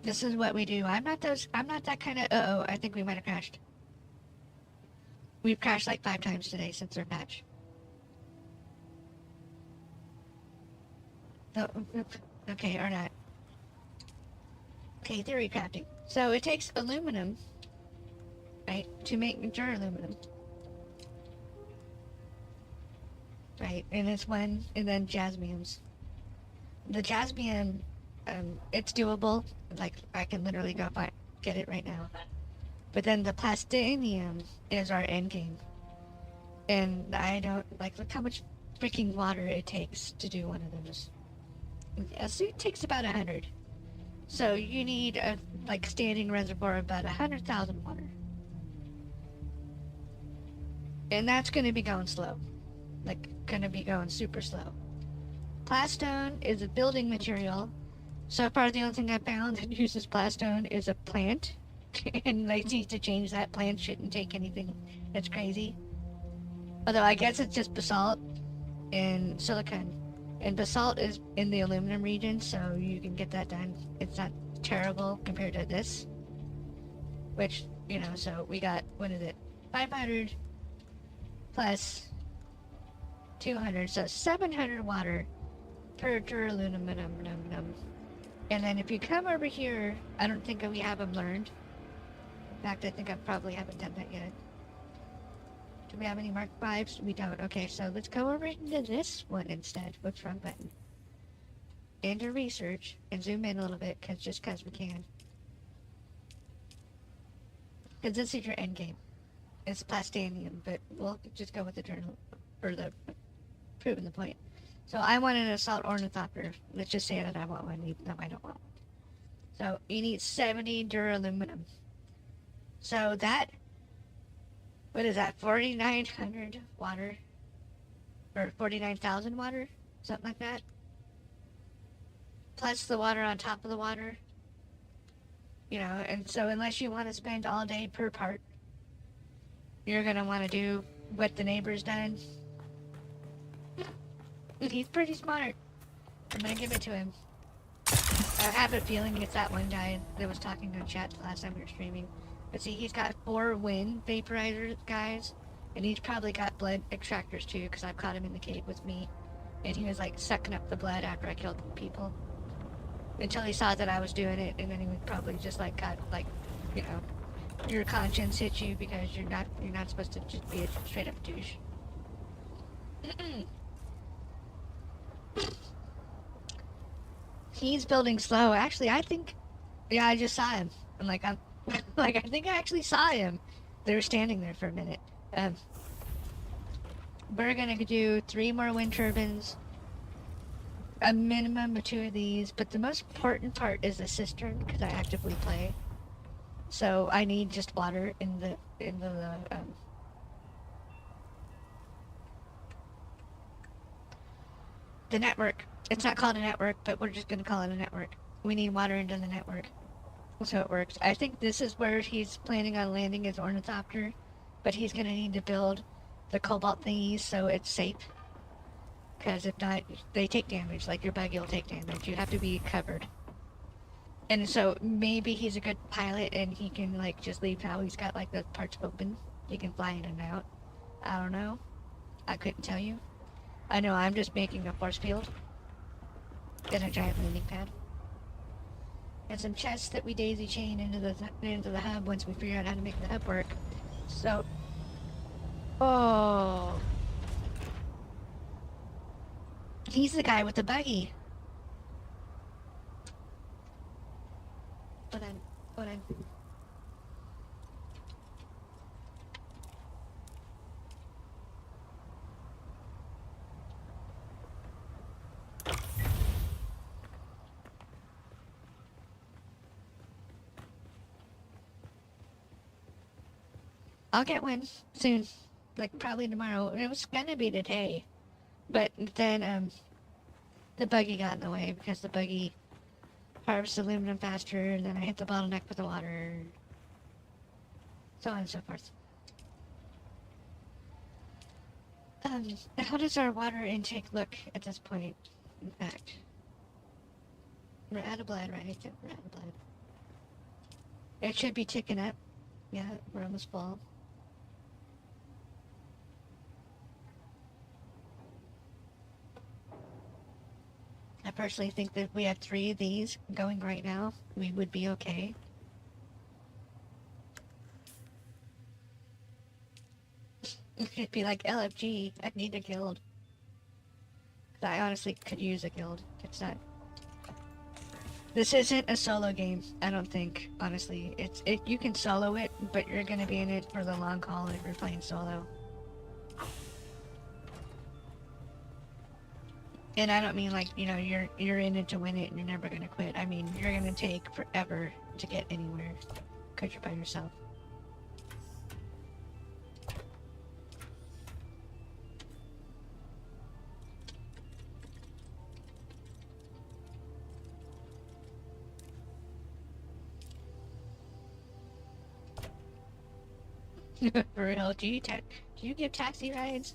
This is what we do. I'm not that kind of, I think we might have crashed. We've crashed like 5 times today since our patch. Oh, okay, or not. Okay, theory crafting. So it takes aluminum, right, to make duraluminum. Right, and it's one, and then jasmiums. The jasmium, it's doable. Like, I can literally go get it right now. But then the plastinium is our end game. And I don't, like, look how much freaking water it takes to do one of those. A suit takes about 100. So you need a, like, standing reservoir of about 100,000 water. And that's going to be going slow. Like, going to be going super slow. Plastone is a building material. So far, the only thing I found that uses plastone is a plant. And they need to change that. Plant shouldn't take anything that's crazy. Although I guess it's just basalt and silicon. And basalt is in the aluminum region, so you can get that done. It's not terrible compared to this. Which, you know, so we got, what is it? 500 plus 200, so 700 water per duraluminum. And then if you come over here, I don't think we have them learned. In fact, I think I probably haven't done that yet. Do we have any Mark 5s? We don't. Okay, so let's go over into this one instead. What's wrong button? Into research and zoom in a little bit, just because we can. Because this is your end game. It's plastanium, but we'll just go with the journal, or the proving the point. So I want an assault ornithopter. Let's just say that I want one, even though I don't want one. So you need 70 duraluminum. So that, what is that, 4,900 water? Or 49,000 water? Something like that. Plus the water on top of the water. You know, and so unless you want to spend all day per part, you're going to want to do what the neighbor's done. He's pretty smart. I'm going to give it to him. I have a feeling it's that one guy that was talking on chat the last time we were streaming. But see, he's got 4 wind vaporizer guys, and he's probably got blood extractors too, because I've caught him in the cave with me, and he was like sucking up the blood after I killed people. Until he saw that I was doing it, and then he would probably just like got like, you know, your conscience hits you because you're not supposed to just be a straight up douche. He's building slow. Actually, I think, yeah, I just saw him. I'm like, I think I actually saw him. They were standing there for a minute. We're gonna do 3 more wind turbines, a minimum of 2 of these, but the most important part is the cistern, because I actively play. So I need just water in the network. It's not called a network, but we're just gonna call it a network. We need water into the network. So it works. I think this is where he's planning on landing his ornithopter, but he's gonna need to build the cobalt thingies so it's safe. Because if not, they take damage. Like your buggy will take damage. You have to be covered. And so maybe he's a good pilot and he can like just leave how he's got like the parts open. He can fly in and out. I don't know. I couldn't tell you. I know I'm just making a force field and a giant landing pad. And some chests that we daisy chain into the hub once we figure out how to make the hub work. So, oh, he's the guy with the buggy. Hold on. I'll get one soon, like probably tomorrow. It was gonna be today, but then the buggy got in the way because the buggy harvests aluminum faster, and then I hit the bottleneck with the water, so on and so forth. How does our water intake look at this point? In fact, we're out of blood, right? We're out of blood. It should be ticking up. Yeah, we're almost full. I personally think that if we had 3 of these going right now, we would be okay. It'd be like LFG, I need a guild. I honestly could use a guild. It's not... This isn't a solo game, I don't think, honestly. You can solo it, but you're gonna be in it for the long haul if you're playing solo. And I don't mean like, you know, you're in it to win it and you're never gonna quit. I mean, you're gonna take forever to get anywhere because you're by yourself. For real, do you give taxi rides?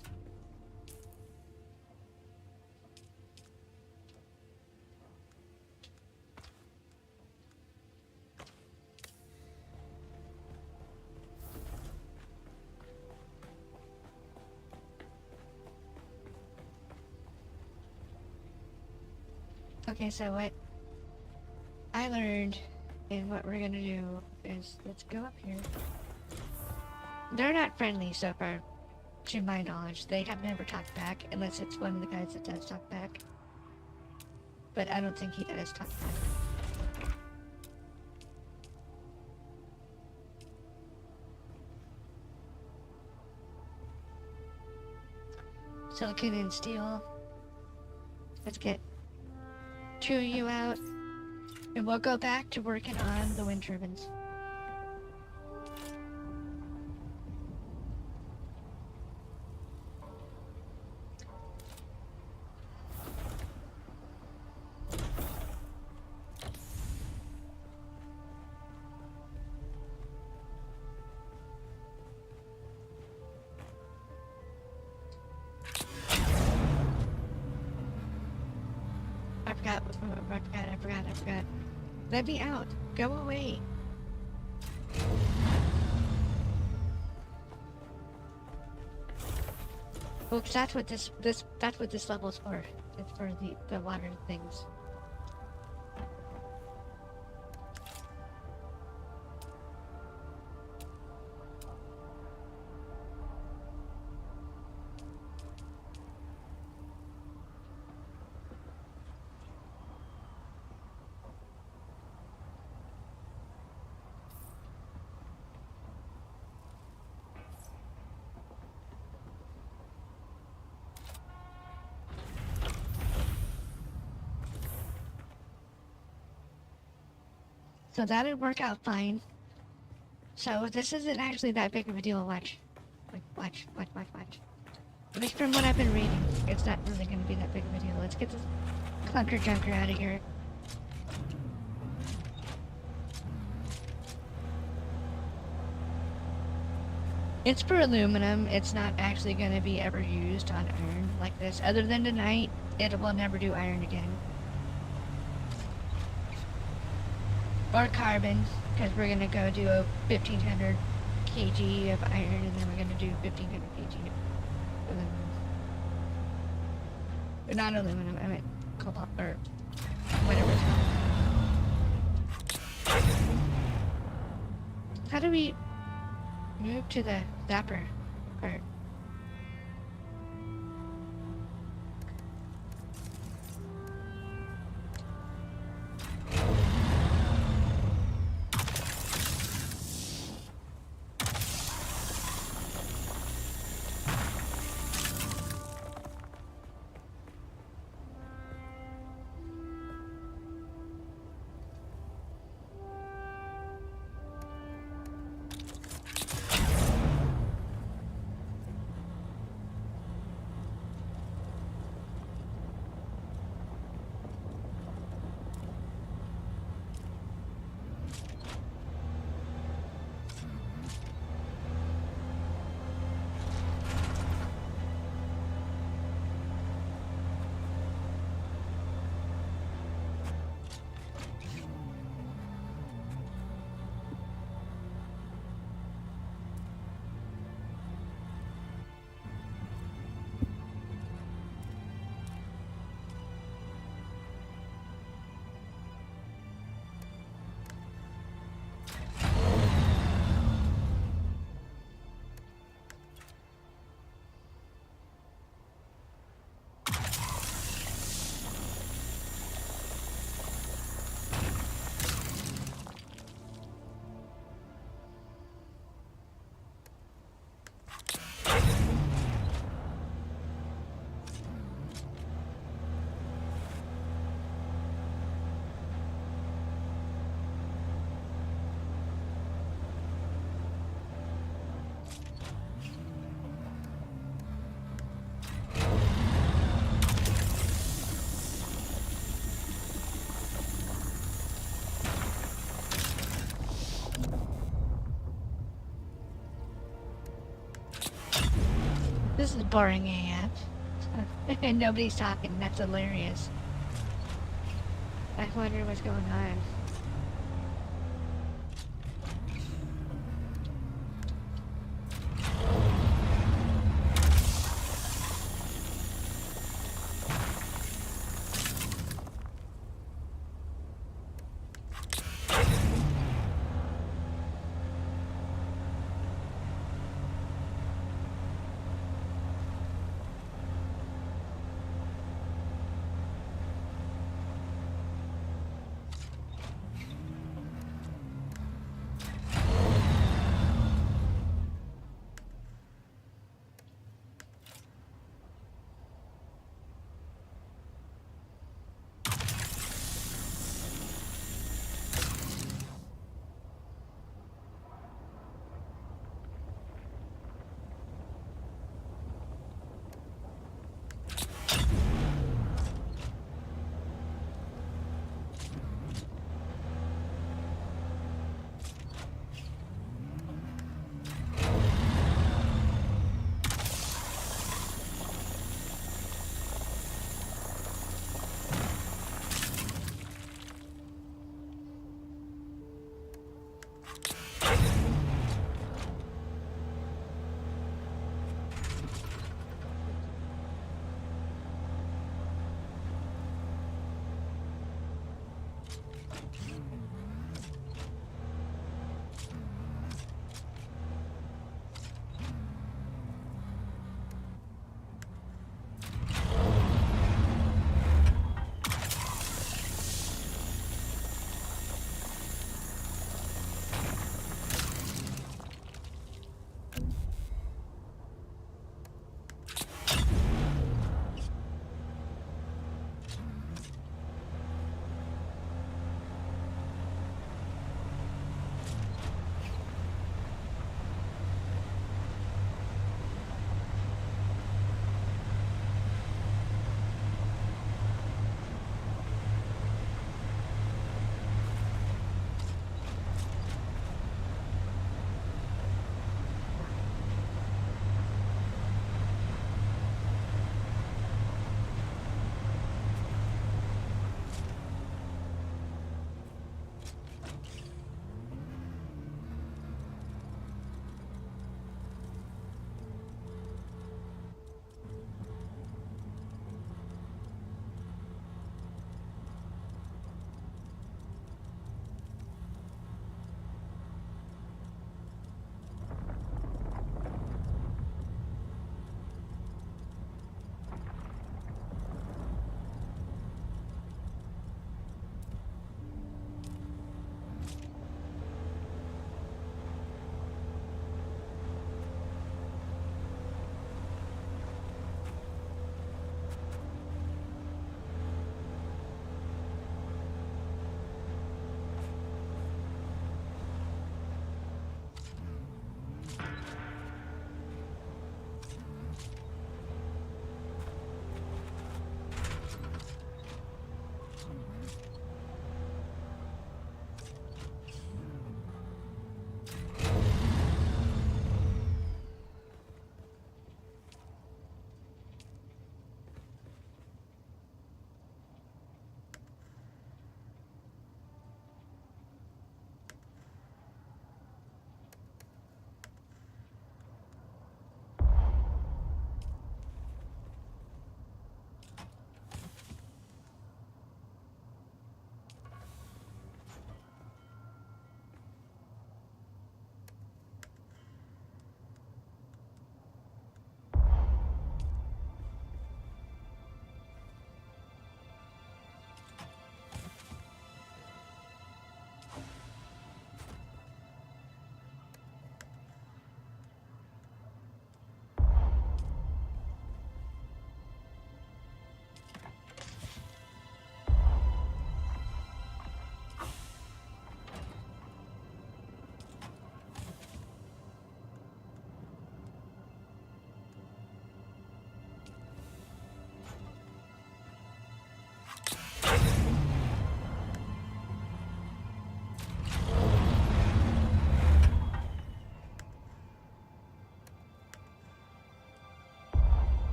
Okay, so what I learned and what we're gonna do is, let's go up here. They're not friendly so far, to my knowledge. They have never talked back, unless it's one of the guys that does talk back. But I don't think he does talk back. Silicon and steel. Let's get 2 of you out, and we'll go back to working on the wind turbines. I forgot. Let me out. Go away. Oops, that's what this level's for. It's for the water things. So that'd work out fine. So this isn't actually that big of a deal. Watch. Watch. At least from what I've been reading, it's not really going to be that big of a deal. Let's get this clunker junker out of here. It's for aluminum. It's not actually going to be ever used on iron like this. Other than tonight, it will never do iron again. Or carbon, because we're going to go do a 1500 kg of iron, and then we're going to do 1500 kg of aluminum. Or not aluminum, I meant cobalt, or whatever it's called. How do we move to the zapper part? This is boring AF. And nobody's talking. That's hilarious. I wonder what's going on.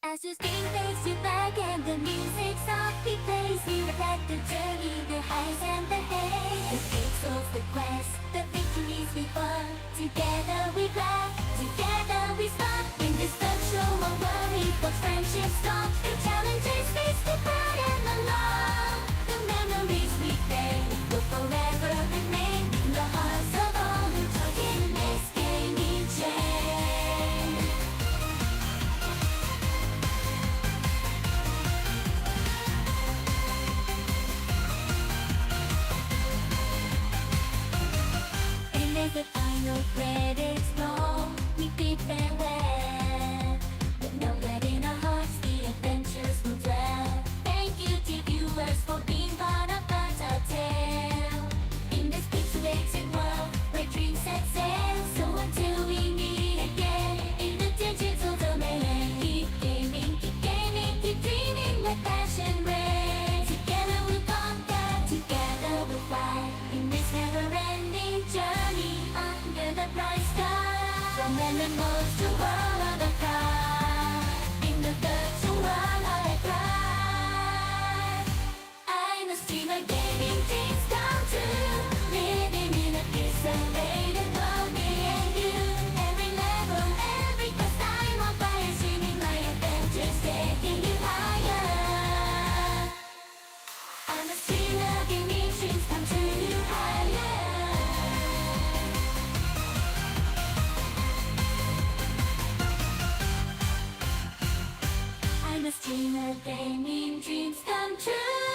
As your skin takes you back and the music softly plays, we reflect the journey, the highs and the haze, the peaks of the quest, the victories we won. Together we laugh, together we start. In this virtual world, equals friendship strong. The challenges face the pride and the love. The memories we made will forever remain in the hearts of all who took in this gaming chain. And as the final credits roll, we bid farewell. But know that in our hearts the adventures will dwell. Thank you to viewers for being part of our tale. In this pixelated world where dreams set sail. So until we meet again in the digital domain, keep gaming, keep dreaming, let passion reign. Together we'll conquer, together we'll fly. In this never-ending journey under the bright sky. From animals to world of the cry. In the virtual world of the cry. I must dream of gaming dreams come true. Living in a pixelated world, me and you. Every level, every quest I'm on fire, streaming my adventures, taking you higher. I must dream of gaming dreams come true, higher. I must dream of gaming dreams come true.